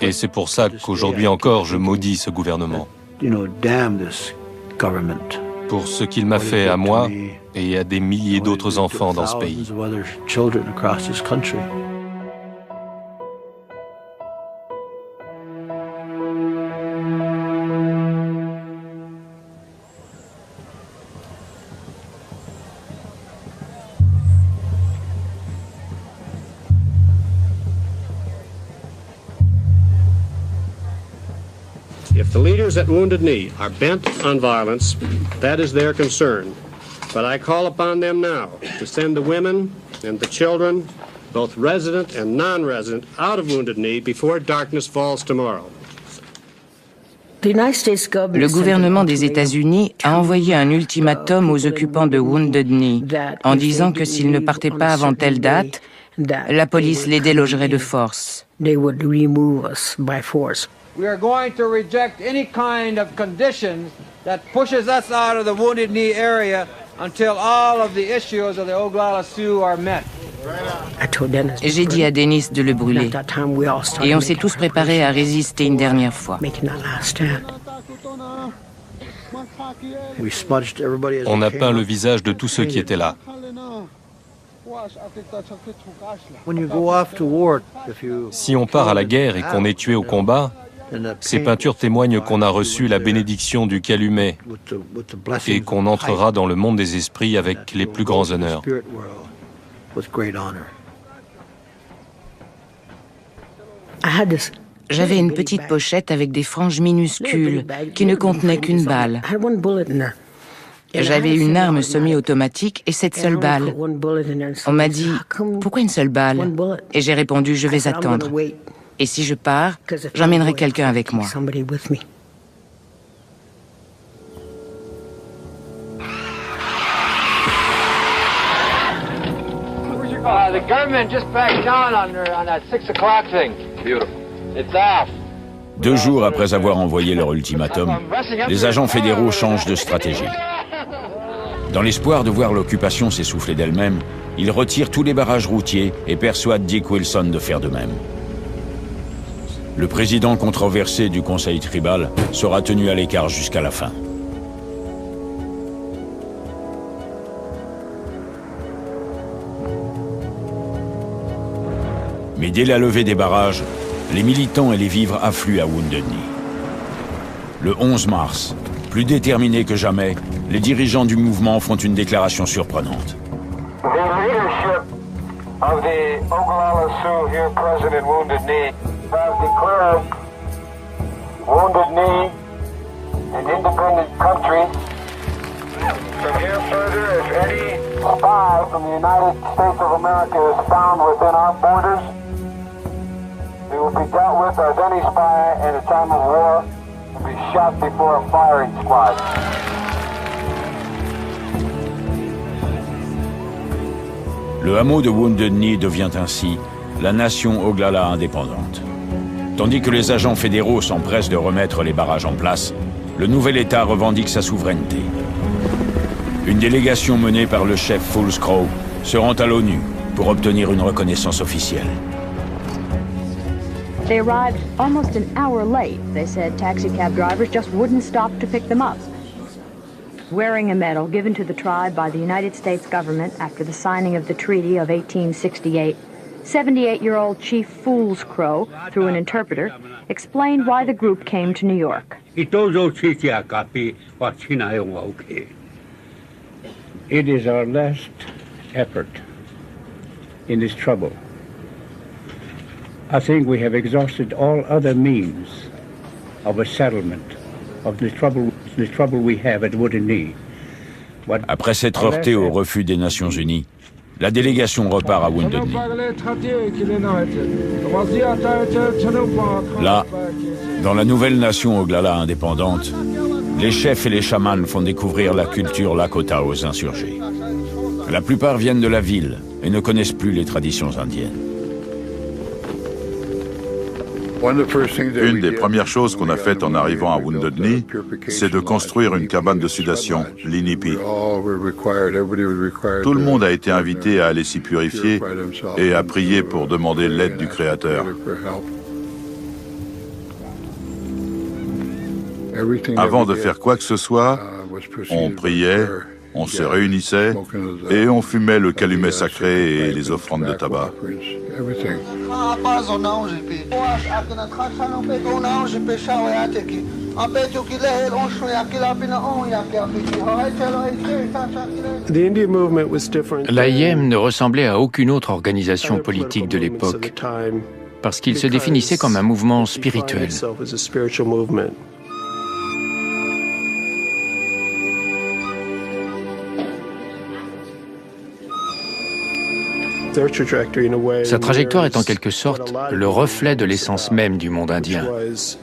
Et c'est pour ça qu'aujourd'hui encore, je maudis ce gouvernement. Pour ce qu'il m'a fait à moi et à des milliers d'autres enfants dans ce pays.
If the leaders at Wounded Knee are bent on violence, that is their concern. But I call upon them now to send the women and the children, both resident and non-resident, out of Wounded Knee before darkness falls tomorrow.
Le gouvernement des États-Unis a envoyé un ultimatum aux occupants de Wounded Knee en disant que s'ils ne partaient pas avant telle date, la police les délogerait de force.
We are going to reject any kind of conditions that pushes us out of the Wounded Knee area until all of the issues of the Oglala Sioux are met.
J'ai dit à Dennis de le brûler. Et on s'est tous préparés à résister une dernière fois.
On a peint le visage de tous ceux qui étaient là. Si on part à la guerre et qu'on est tué au combat, ces peintures témoignent qu'on a reçu la bénédiction du calumet et qu'on entrera dans le monde des esprits avec les plus grands honneurs.
J'avais une petite pochette avec des franges minuscules qui ne contenaient qu'une balle. J'avais une arme semi-automatique et cette seule balle. On m'a dit « Pourquoi une seule balle ?» Et j'ai répondu « Je vais attendre. Et si je pars, j'emmènerai quelqu'un avec moi. »
The government just backed down on that 6 o'clock thing. Beautiful. It's off.
2 jours après avoir envoyé leur ultimatum, les agents fédéraux changent de stratégie. Dans l'espoir de voir l'occupation s'essouffler d'elle-même, ils retirent tous les barrages routiers et persuadent Dick Wilson de faire de même. Le président controversé du conseil tribal sera tenu à l'écart jusqu'à la fin. Mais dès la levée des barrages, les militants et les vivres affluent à Wounded Knee. Le 11 mars, plus déterminés que jamais, les dirigeants du mouvement font une déclaration surprenante.
The leadership of the Oglala Sioux here present in Wounded Knee have declared Wounded Knee an independent country. From here further, if any spy from the United States of America is found within our borders, they will be dealt with as any spy at a time of war and be shot before a firing squad.
Le hameau de Wounded Knee devient ainsi la nation Oglala indépendante. Tandis que les agents fédéraux s'empressent de remettre les barrages en place, le nouvel État revendique sa souveraineté. Une délégation menée par le chef Fools Crow se rend à l'ONU pour obtenir une reconnaissance officielle.
They arrived almost an hour late. They said taxi cab drivers just wouldn't stop to pick them up. Wearing a medal given to the tribe by the United States government after the signing of the Treaty of 1868, 78-year-old Chief Fools Crow, through an interpreter, explained why the group came to New York.
It is our last effort in this trouble. I think we have exhausted all other means of a settlement of the trouble we have at Wounded Knee.
Après s'être heurté au refus des Nations Unies, la délégation repart à Wounded Knee. Là, dans la nouvelle nation Oglala indépendante, les chefs et les chamans font découvrir la culture Lakota aux insurgés. La plupart viennent de la ville et ne connaissent plus les traditions indiennes.
Une des premières choses qu'on a faites en arrivant à Wounded Knee, c'est de construire une cabane de sudation, l'Inipi. Tout le monde a été invité à aller s'y purifier et à prier pour demander l'aide du Créateur. Avant de faire quoi que ce soit, on priait, on se réunissait et on fumait le calumet sacré et les offrandes de tabac.
L'IM ne ressemblait à aucune autre organisation politique de l'époque, parce qu'il se définissait comme un mouvement spirituel. Sa trajectoire est en quelque sorte le reflet de l'essence même du monde indien.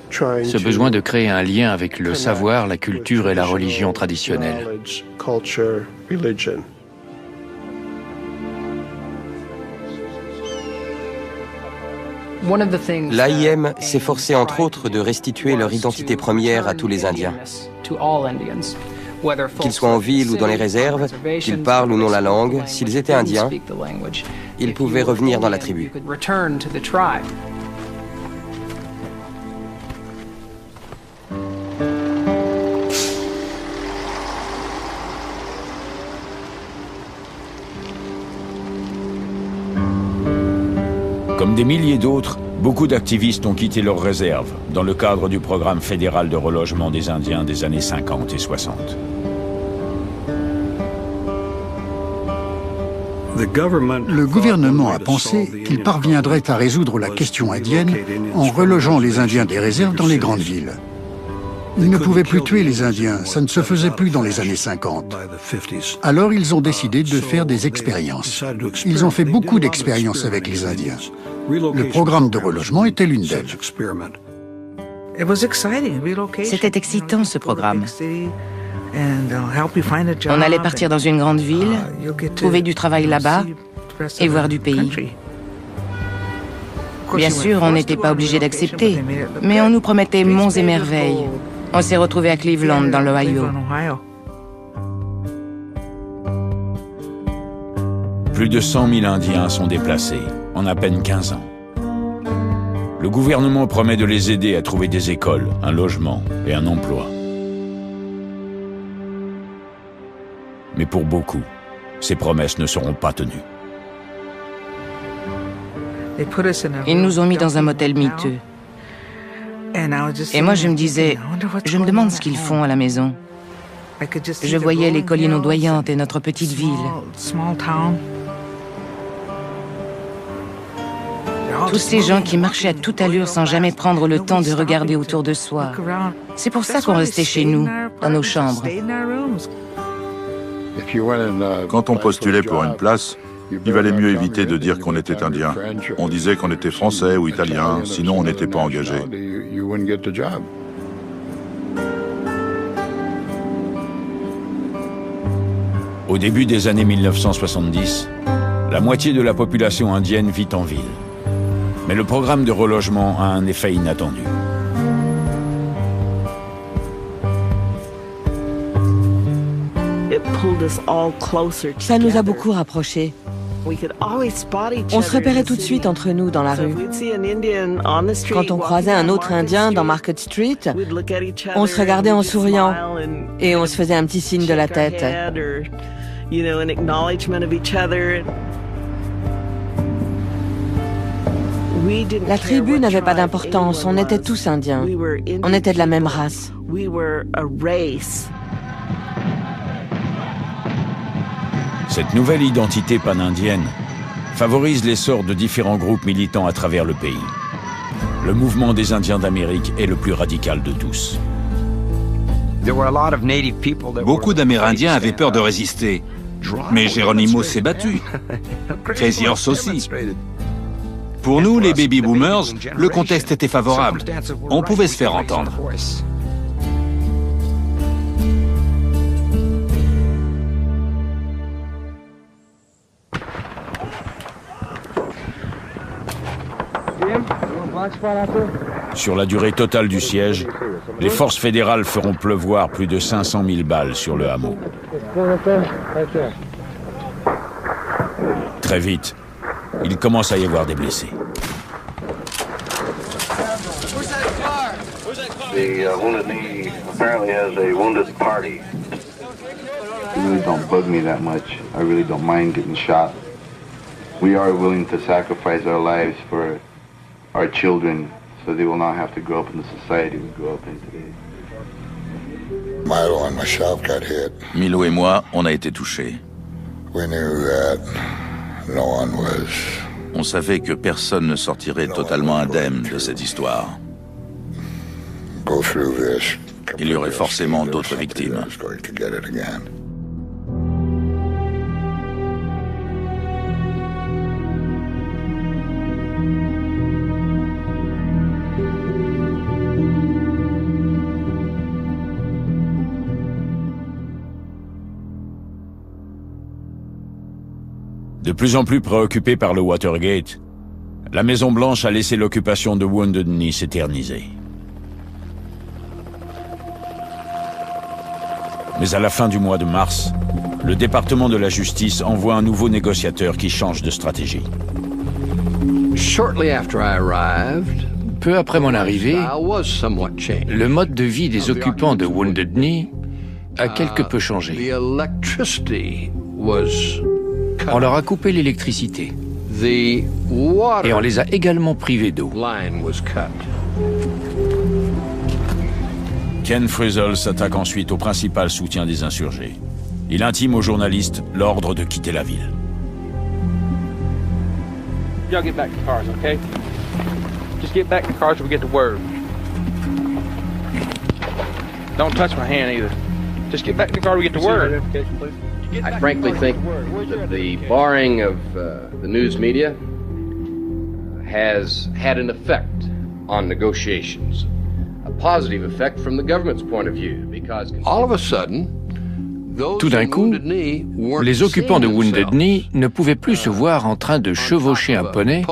Ce besoin de créer un lien avec le savoir, la culture et la religion traditionnelle.
L'AIM s'efforçait entre autres de restituer leur identité première à tous les Indiens. Qu'ils soient en ville ou dans les réserves, qu'ils parlent ou non la langue, s'ils étaient indiens, ils pouvaient revenir dans la tribu.
Comme des milliers d'autres, beaucoup d'activistes ont quitté leurs réserves dans le cadre du programme fédéral de relogement des Indiens des années 50 et 60.
Le gouvernement a pensé qu'il parviendrait à résoudre la question indienne en relogeant les Indiens des réserves dans les grandes villes. Ils ne pouvaient plus tuer les Indiens, ça ne se faisait plus dans les années 50. Alors ils ont décidé de faire des expériences. Ils ont fait beaucoup d'expériences avec les Indiens. Le programme de relogement était l'une d'elles.
C'était excitant, ce programme. On allait partir dans une grande ville, trouver du travail là-bas et voir du pays. Bien sûr, on n'était pas obligé d'accepter, mais on nous promettait monts et merveilles. On s'est retrouvés à Cleveland, dans l'Ohio.
Plus de 100 000 Indiens sont déplacés en à peine 15 ans. Le gouvernement promet de les aider à trouver des écoles, un logement et un emploi. Mais pour beaucoup, ces promesses ne seront pas tenues.
Ils nous ont mis dans un motel miteux. Et moi, je me disais, je me demande ce qu'ils font à la maison. Je voyais les collines ondoyantes et notre petite ville. Tous ces gens qui marchaient à toute allure sans jamais prendre le temps de regarder autour de soi. C'est pour ça qu'on restait chez nous, dans nos chambres.
Quand on postulait pour une place, il valait mieux éviter de dire qu'on était indien. On disait qu'on était français ou italien, sinon on n'était pas engagé.
Au début des années 1970, la moitié de la population indienne vit en ville. Mais le programme de relogement a un effet inattendu.
Ça nous a beaucoup rapprochés. On se repérait tout de suite entre nous dans la rue. Quand on croisait un autre Indien dans Market Street, on se regardait en souriant et on se faisait un petit signe de la tête. La tribu n'avait pas d'importance, on était tous Indiens. On était de la même race.
Cette nouvelle identité pan-indienne favorise l'essor de différents groupes militants à travers le pays. Le mouvement des Indiens d'Amérique est le plus radical de tous.
Beaucoup d'Amérindiens avaient peur de résister. Mais Geronimo s'est battu. Crazy Horse aussi. Pour nous, les baby boomers, le contexte était favorable. On pouvait se faire entendre.
Sur la durée totale du siège, les forces fédérales feront pleuvoir plus de 500 000 balles sur le hameau. Très vite, il commence à y avoir des blessés.
The Wounded Knee apparently has a wounded party. It really don't bug me that much. I really don't mind getting shot. We are willing to sacrifice our lives for our children so they will not have to grow up in the society we grew up in today.
Milo and myself got hit. Milo et moi, on a été touchés. We knew that no one was. On savait que personne ne sortirait totalement indemne de cette histoire. Go through this. Il y aurait forcément d'autres victimes.
De plus en plus préoccupée par le Watergate, la Maison-Blanche a laissé l'occupation de Wounded Knee s'éterniser. Mais à la fin du mois de mars, le département de la justice envoie un nouveau négociateur qui change de stratégie.
Peu après mon arrivée, le mode de vie des occupants de Wounded Knee a quelque peu changé. On leur a coupé l'électricité et on les a également privés d'eau.
Ken Frizzle s'attaque ensuite au principal soutien des insurgés. Il intime aux journalistes l'ordre de quitter la ville.
Y'all get back to the cars, okay? Just get back to the cars till we get the word. Don't touch my hand either. Just get back to the car till we get the word.
I frankly think that the barring of the news media has had an effect on negotiations. A positive effect from the government's point of view, because all of a sudden,
tout d'un coup, les occupants de Wounded Knee ne pouvaient plus se voir en train de chevaucher un poney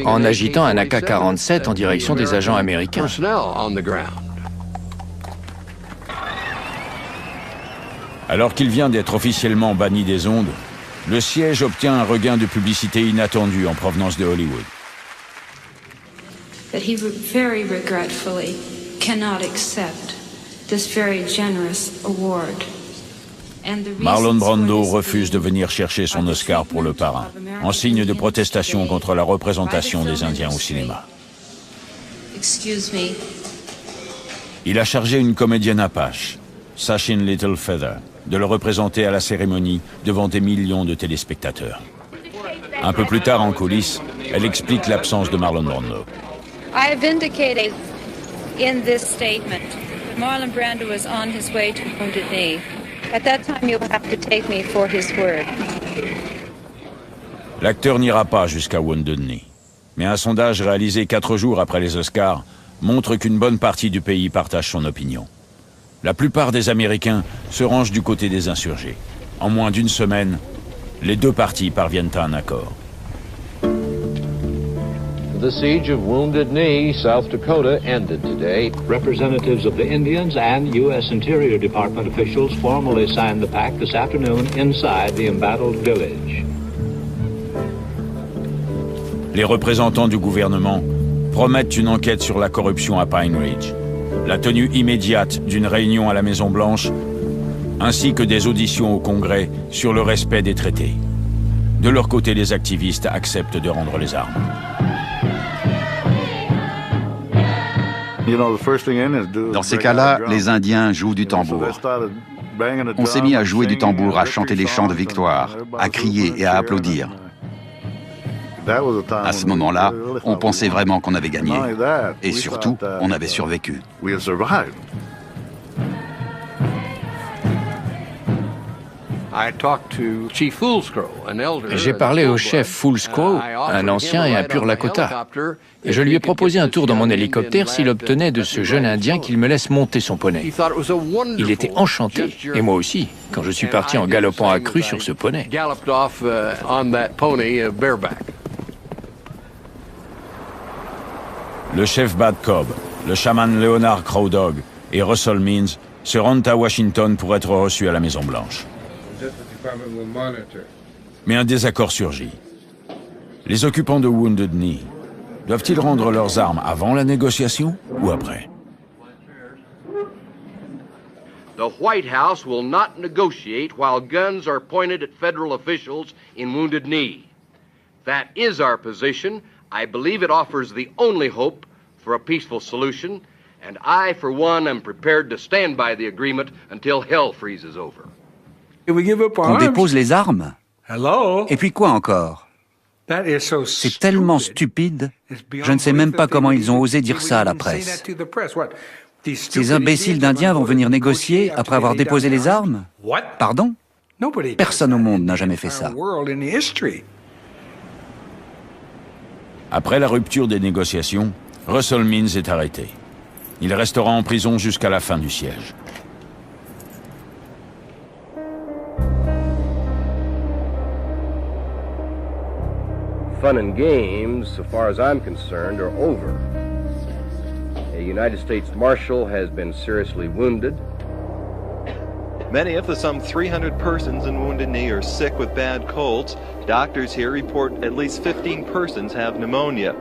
en agitant un AK-47 en direction des agents américains.
Alors qu'il vient d'être officiellement banni des ondes, le siège obtient un regain de publicité inattendu en provenance de Hollywood.
That he very regretfully cannot accept this very generous award.
Marlon Brando refuse de venir chercher son Oscar pour Le Parrain, en signe de protestation contre la représentation des Indiens au cinéma. Il a chargé une comédienne apache, Sachin Little Feather, de le représenter à la cérémonie devant des millions de téléspectateurs. Un peu plus tard en coulisses, elle explique l'absence de Marlon Brando.
I have indicated in this statement that Marlon Brando was on his way to Wounded Knee. At that time, you'll have to take me for his word.
L'acteur n'ira pas jusqu'à Wounded Knee. Mais un sondage réalisé 4 jours après les Oscars montre qu'une bonne partie du pays partage son opinion. La plupart des Américains se rangent du côté des insurgés. En moins d'une semaine, les deux parties parviennent à un accord.
The siege of Wounded Knee, South Dakota, ended today. Representatives of the Indians and U.S. Interior Department officials formally signed the pact this afternoon inside the embattled village.
Les représentants du gouvernement promettent une enquête sur la corruption à Pine Ridge, la tenue immédiate d'une réunion à la Maison-Blanche, ainsi que des auditions au Congrès sur le respect des traités. De leur côté, les activistes acceptent de rendre les armes.
Dans ces cas-là, les Indiens jouent du tambour. On s'est mis à jouer du tambour, à chanter des chants de victoire, à crier et à applaudir. À ce moment-là, on pensait vraiment qu'on avait gagné. Et surtout, on avait survécu.
J'ai parlé au chef Foolscrow, un ancien et un pur Lakota. Et je lui ai proposé un tour dans mon hélicoptère s'il obtenait de ce jeune Indien qu'il me laisse monter son poney. Il était enchanté, et moi aussi, quand je suis parti en galopant à cru sur ce poney.
Le chef Bad Cobb, le chaman Leonard Crowdog et Russell Means se rendent à Washington pour être reçus à la Maison-Blanche. Mais un désaccord surgit. Les occupants de Wounded Knee doivent-ils rendre leurs armes avant la négociation ou après?
The White House will not negotiate while guns are pointed at federal officials in Wounded Knee. That is our position. I believe it offers the only hope for a peaceful solution, and I, for one, am prepared to stand by the agreement until hell freezes over.
On dépose les armes? Et puis quoi encore? C'est tellement stupide. Je ne sais même pas comment ils ont osé dire ça à la presse. Ces imbéciles d'Indiens vont venir négocier après avoir déposé les armes? Pardon? Personne au monde n'a jamais fait ça.
Après la rupture des négociations, Russell Means est arrêté. Il restera en prison jusqu'à la fin du siège.
fun and games, so far as I'm concerned, are over. A United States Marshal has been seriously wounded.
Many of the some 300 persons in Wounded Knee are sick with bad colds. Doctors here report at least 15 persons have pneumonia.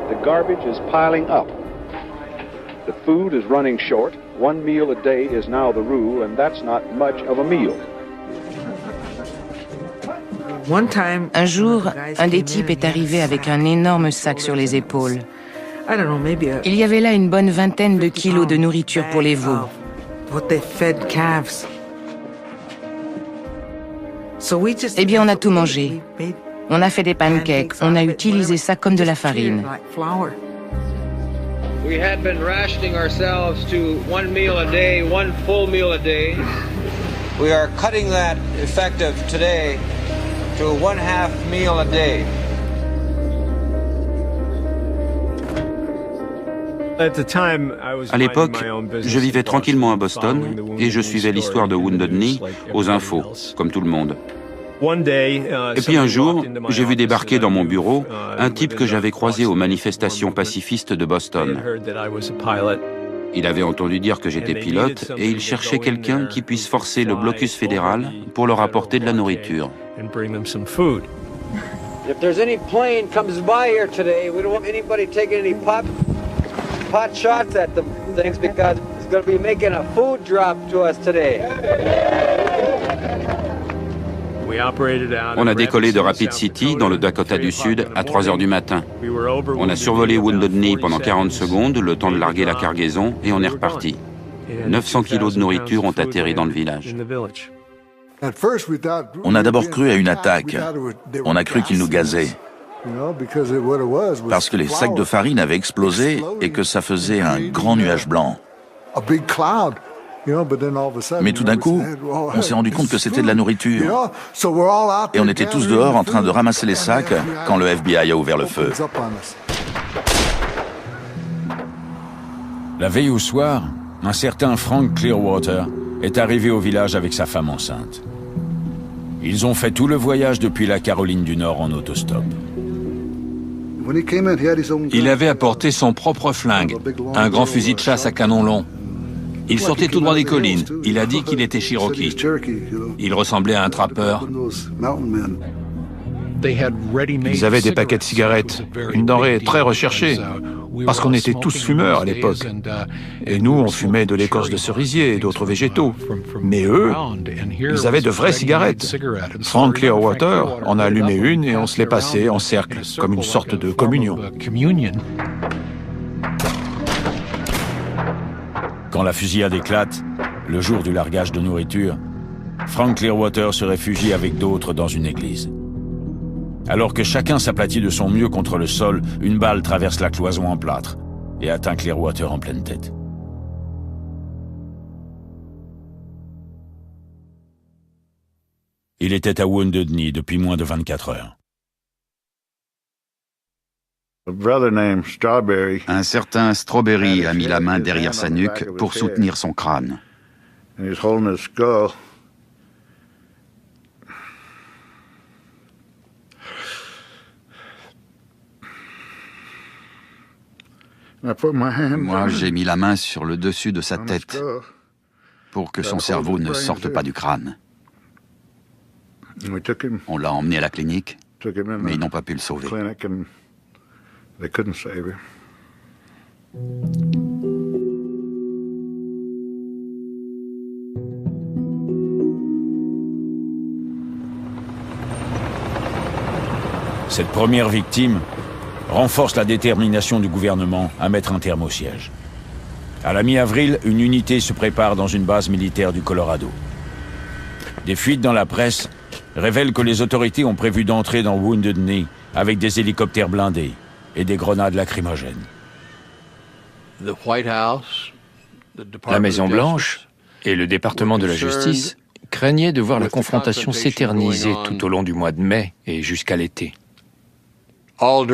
The garbage is piling up. The food is running short. 1 meal a day is now the rule, and that's not much of a meal.
Un jour, un des types est arrivé avec un énorme sac sur les épaules. Il y avait là une bonne vingtaine de kilos de nourriture pour les veaux. Eh bien, on a tout mangé. On a fait des pancakes, on a utilisé ça comme de la farine.
We had been rationing ourselves to 1 meal a day, 1 full meal a day. We are cutting that effective today to 1/2 meal a day.
À l'époque, je vivais tranquillement à Boston et je suivais l'histoire de Wounded Knee aux infos, comme tout le monde. Et puis un jour, j'ai vu débarquer dans mon bureau un type que j'avais croisé aux manifestations pacifistes de Boston. Il avait entendu dire que j'étais pilote et il cherchait quelqu'un qui puisse forcer le blocus fédéral pour leur apporter de la nourriture.
If there's any plane comes by here today, we don't want anybody taking any pot shots at them things because it's going to be making a food drop to us today.
On a décollé de Rapid City, dans le Dakota du Sud, à 3 heures du matin. On a survolé Wounded Knee pendant 40 secondes, le temps de larguer la cargaison, et on est reparti. 900 kilos de nourriture ont atterri dans le village.
On a d'abord cru à une attaque. On a cru qu'ils nous gazaient. Parce que les sacs de farine avaient explosé et que ça faisait un grand nuage blanc. Mais tout d'un coup, on s'est rendu compte que c'était de la nourriture. Et on était tous dehors en train de ramasser les sacs quand le FBI a ouvert le feu.
La veille au soir, un certain Frank Clearwater est arrivé au village avec sa femme enceinte. Ils ont fait tout le voyage depuis la Caroline du Nord en autostop.
Il avait apporté son propre flingue, un grand fusil de chasse à canon long. Il sortait tout droit des collines. Il a dit qu'il était Cherokee. Il ressemblait à un trappeur.
Ils avaient des paquets de cigarettes, une denrée très recherchée, parce qu'on était tous fumeurs à l'époque. Et nous, on fumait de l'écorce de cerisier et d'autres végétaux. Mais eux, ils avaient de vraies cigarettes. Frank Clearwater en a allumé une et on se les passait en cercle, comme une sorte de communion.
Quand la fusillade éclate, le jour du largage de nourriture, Frank Clearwater se réfugie avec d'autres dans une église. Alors que chacun s'aplatit de son mieux contre le sol, une balle traverse la cloison en plâtre et atteint Clearwater en pleine tête. Il était à Wounded Knee depuis moins de 24 heures.
Un certain Strawberry a mis la main derrière sa nuque pour soutenir son crâne. Moi, j'ai mis la main sur le dessus de sa tête pour que son cerveau ne sorte pas du crâne. On l'a emmené à la clinique, mais ils n'ont pas pu le sauver.
Cette première victime renforce la détermination du gouvernement à mettre un terme au siège. À la mi-avril, une unité se prépare dans une base militaire du Colorado. Des fuites dans la presse révèlent que les autorités ont prévu d'entrer dans Wounded Knee avec des hélicoptères blindés et des grenades lacrymogènes.
La Maison-Blanche et le département de la justice craignaient de voir la confrontation s'éterniser tout au long du mois de mai et jusqu'à l'été. On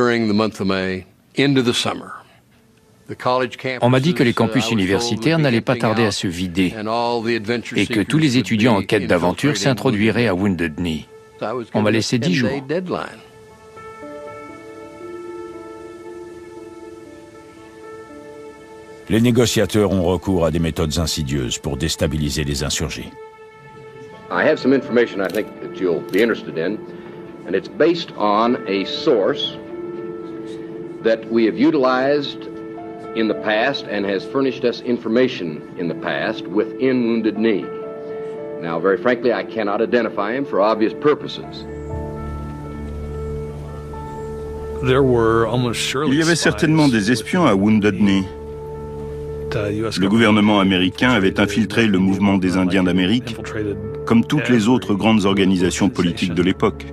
m'a dit que les campus universitaires n'allaient pas tarder à se vider et que tous les étudiants en quête d'aventure s'introduiraient à Wounded Knee. On m'a laissé 10 jours.
Les négociateurs ont recours à des méthodes insidieuses pour déstabiliser les insurgés.
I have some information I think that you'll be interested in, and it's based on a source that we have utilized in the past and has furnished us information in the past within Wounded Knee. Now, very frankly, I cannot identify him for obvious purposes.
Il y avait certainement des espions à Wounded Knee. Le gouvernement américain avait infiltré le mouvement des Indiens d'Amérique, comme toutes les autres grandes organisations politiques de l'époque.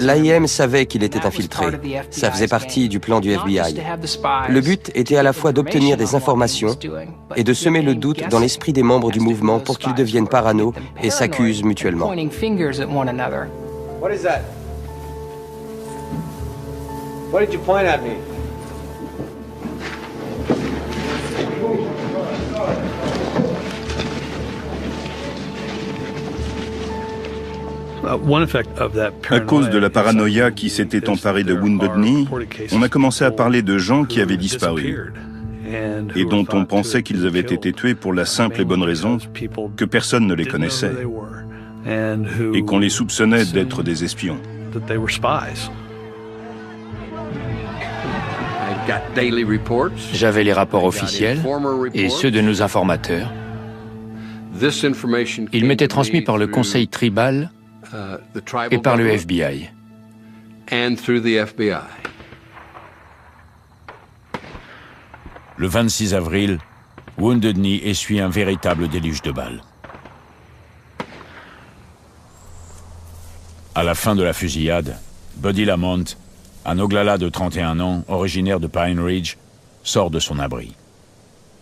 L'AIM savait qu'il était infiltré. Ça faisait partie du plan du FBI. Le but était à la fois d'obtenir des informations et de semer le doute dans l'esprit des membres du mouvement pour qu'ils deviennent parano et s'accusent mutuellement.
What is that? What did you point at me?
À cause de la paranoïa qui s'était emparée de Wounded Knee, on a commencé à parler de gens qui avaient disparu et dont on pensait qu'ils avaient été tués pour la simple et bonne raison que personne ne les connaissait et qu'on les soupçonnait d'être des espions.
J'avais les rapports officiels et ceux de nos informateurs. Ils m'étaient transmis par le conseil tribal et par le FBI.
Le 26 avril, Wounded Knee essuie un véritable déluge de balles. À la fin de la fusillade, Buddy Lamont, un Oglala de 31 ans, originaire de Pine Ridge, sort de son abri.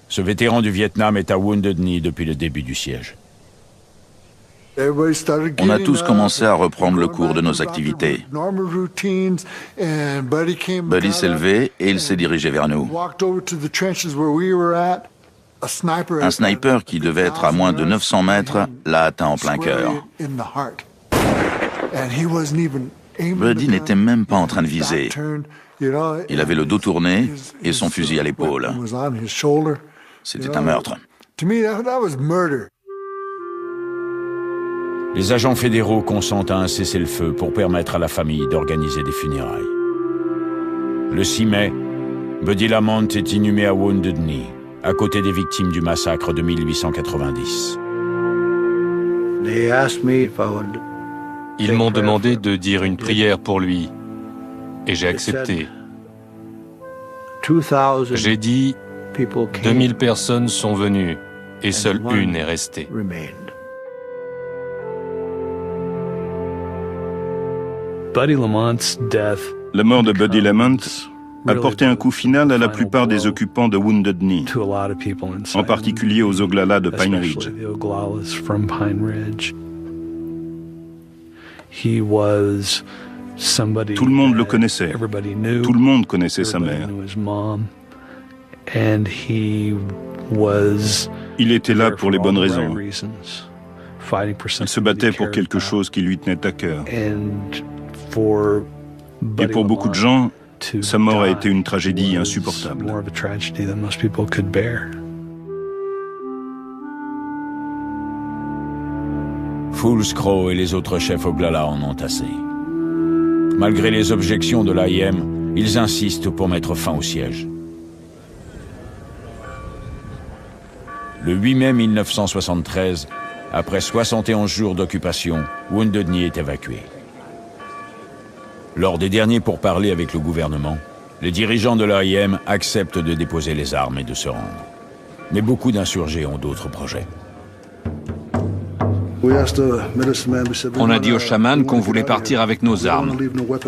Ce vétéran du Vietnam est à Wounded Knee depuis le début du siège.
On a tous commencé à reprendre le cours de nos activités. Buddy s'est levé et il s'est dirigé vers nous. Un sniper qui devait être à moins de 900 mètres l'a atteint en plein cœur. Buddy n'était même pas en train de viser. Il avait le dos tourné et son fusil à l'épaule. C'était un meurtre.
Les agents fédéraux consentent à un cessez-le-feu pour permettre à la famille d'organiser des funérailles. Le 6 mai, Buddy Lamont est inhumé à Wounded Knee, à côté des victimes du massacre de 1890.
Ils m'ont demandé de dire une prière pour lui, et j'ai accepté. J'ai dit, 2000 personnes sont venues, et seule une est restée.
La mort de Buddy Lamont a porté un coup final à la plupart des occupants de Wounded Knee, en particulier aux Oglala de Pine Ridge. Tout le monde le connaissait. Tout le monde connaissait sa mère. Il était là pour les bonnes raisons. Il se battait pour quelque chose qui lui tenait à cœur. Et pour beaucoup de gens, sa mort a été une tragédie insupportable.
Fools Crow et les autres chefs Oglala en ont assez. Malgré les objections de l'AIM, ils insistent pour mettre fin au siège. Le 8 mai 1973, après 71 jours d'occupation, Wounded Knee est évacué. Lors des derniers pourparlers avec le gouvernement, les dirigeants de l'AIM acceptent de déposer les armes et de se rendre. Mais beaucoup d'insurgés ont d'autres projets.
On a dit au chaman qu'on voulait partir avec nos armes.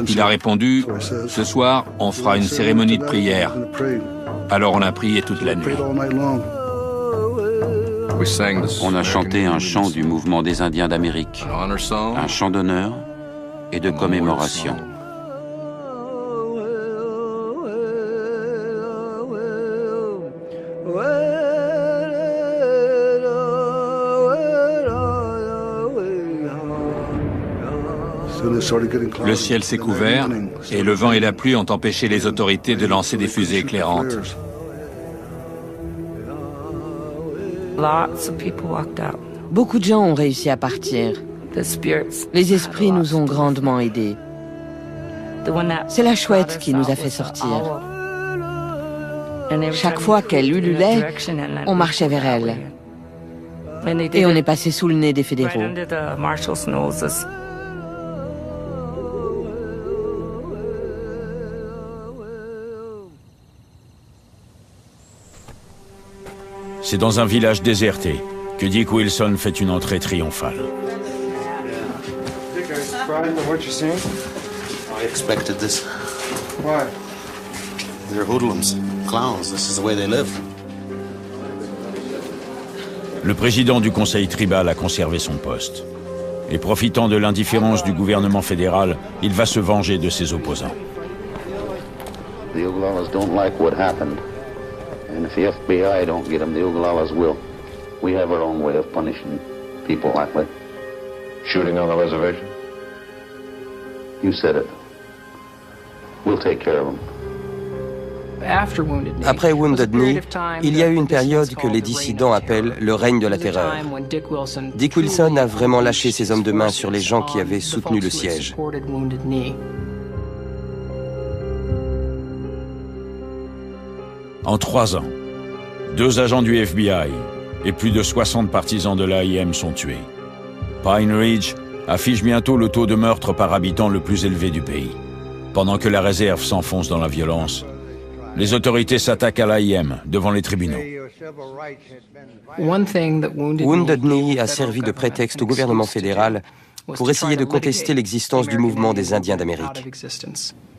Il a répondu, « Ce soir, on fera une cérémonie de prière. » Alors on a prié toute la nuit.
On a chanté un chant du mouvement des Indiens d'Amérique, un chant d'honneur et de commémoration.
Le ciel s'est couvert et le vent et la pluie ont empêché les autorités de lancer des fusées éclairantes.
Beaucoup de gens ont réussi à partir. Les esprits nous ont grandement aidés. C'est la chouette qui nous a fait sortir. Chaque fois qu'elle ululait, on marchait vers elle. Et on est passé sous le nez des fédéraux.
C'est dans un village déserté que Dick Wilson fait une entrée triomphale.
I expected this. Why? They're hoodlums, clowns. This is the way they live.
Le président du conseil tribal a conservé son poste. Et profitant de l'indifférence du gouvernement fédéral, il va se venger de ses opposants.
The Oglalas don't like what happened. And if the FBI don't get them, the Oglalas will. We have our own way of punishing people like that.
Shooting on the reservation?
You said it. We'll take care of them.
Après Wounded Knee, il y a eu une période que les dissidents appellent le règne de la terreur. Dick Wilson a vraiment lâché ses hommes de main sur les gens qui avaient soutenu le siège.
En 3 ans, 2 agents du FBI et plus de 60 partisans de l'AIM sont tués. Pine Ridge affiche bientôt le taux de meurtre par habitant le plus élevé du pays. Pendant que la réserve s'enfonce dans la violence, les autorités s'attaquent à l'AIM devant les tribunaux.
Wounded Knee a servi de prétexte au gouvernement fédéral pour essayer de contester l'existence du mouvement des Indiens d'Amérique.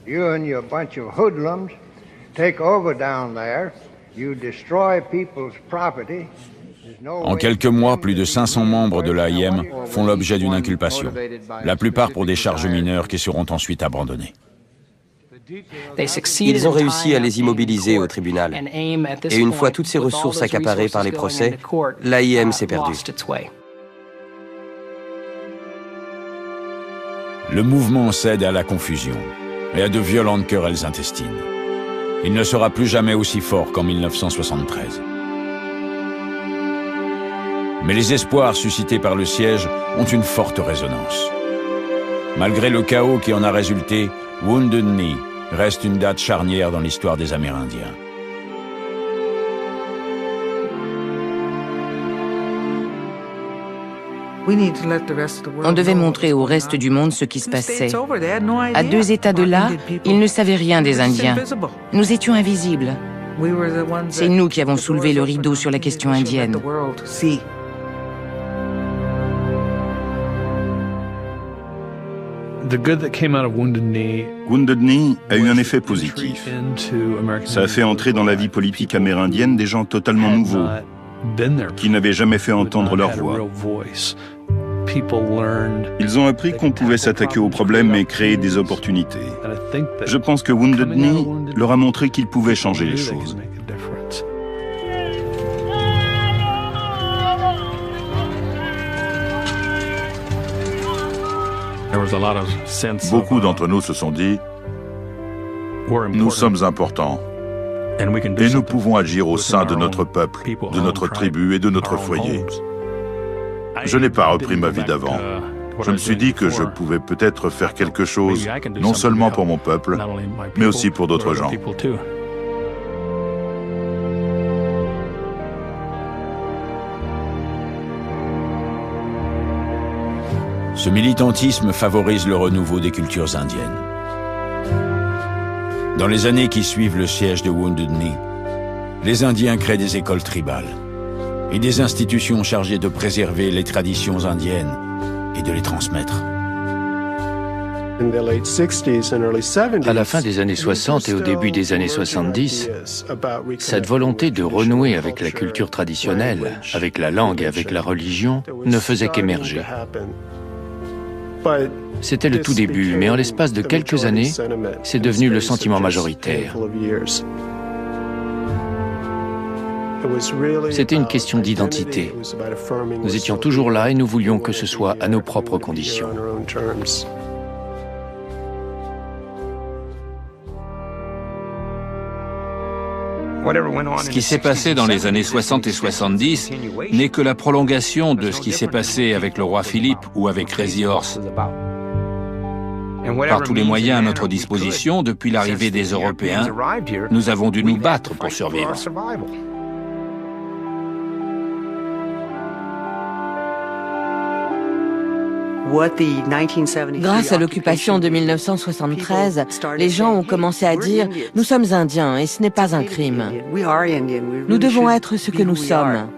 You and your bunch of hoodlums take over down there. You destroy people's property.
En quelques mois, plus de 500 membres de l'AIM font l'objet d'une inculpation, la plupart pour des charges mineures qui seront ensuite abandonnées.
Ils ont réussi à les immobiliser au tribunal. Et une fois toutes ces ressources accaparées par les procès, l'AIM s'est perdue.
Le mouvement cède à la confusion et à de violentes querelles intestines. Il ne sera plus jamais aussi fort qu'en 1973. Mais les espoirs suscités par le siège ont une forte résonance. Malgré le chaos qui en a résulté, Wounded Knee reste une date charnière dans l'histoire des Amérindiens.
On devait montrer au reste du monde ce qui se passait. À 2 États de là, ils ne savaient rien des Indiens. Nous étions invisibles. C'est nous qui avons soulevé le rideau sur la question indienne.
Wounded Knee a eu un effet positif. Ça a fait entrer dans la vie politique amérindienne des gens totalement nouveaux, qui n'avaient jamais fait entendre leur voix. Ils ont appris qu'on pouvait s'attaquer aux problèmes et créer des opportunités. Je pense que Wounded Knee leur a montré qu'ils pouvaient changer les choses. Beaucoup d'entre nous se sont dit « Nous sommes importants et nous pouvons agir au sein de notre peuple, de notre tribu et de notre foyer. » Je n'ai pas repris ma vie d'avant. Je me suis dit que je pouvais peut-être faire quelque chose, non seulement pour mon peuple, mais aussi pour d'autres gens.
Ce militantisme favorise le renouveau des cultures indiennes. Dans les années qui suivent le siège de Wounded Knee, les Indiens créent des écoles tribales et des institutions chargées de préserver les traditions indiennes et de les transmettre.
À la fin des années 60 et au début des années 70, cette volonté de renouer avec la culture traditionnelle, avec la langue et avec la religion, ne faisait qu'émerger. C'était le tout début, mais en l'espace de quelques années, c'est devenu le sentiment majoritaire. C'était une question d'identité. Nous étions toujours là et nous voulions que ce soit à nos propres conditions. Ce qui s'est passé dans les années 60 et 70 n'est que la prolongation de ce qui s'est passé avec le roi Philippe ou avec Crazy Horse. Par tous les moyens à notre disposition, depuis l'arrivée des Européens, nous avons dû nous battre pour survivre.
Grâce à l'occupation de 1973, les gens ont commencé à dire « Nous sommes Indiens et ce n'est pas un crime. Nous devons être ce que nous sommes. »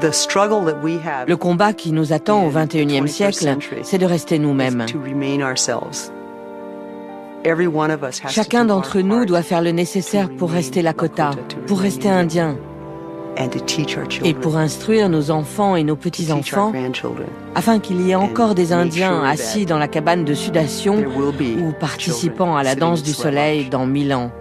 Le combat qui nous attend au XXIe siècle, c'est de rester nous-mêmes. Chacun d'entre nous doit faire le nécessaire pour rester Lakota, pour rester Indien, et pour instruire nos enfants et nos petits-enfants, afin qu'il y ait encore des Indiens assis dans la cabane de sudation ou participant à la danse du soleil dans 1000 ans.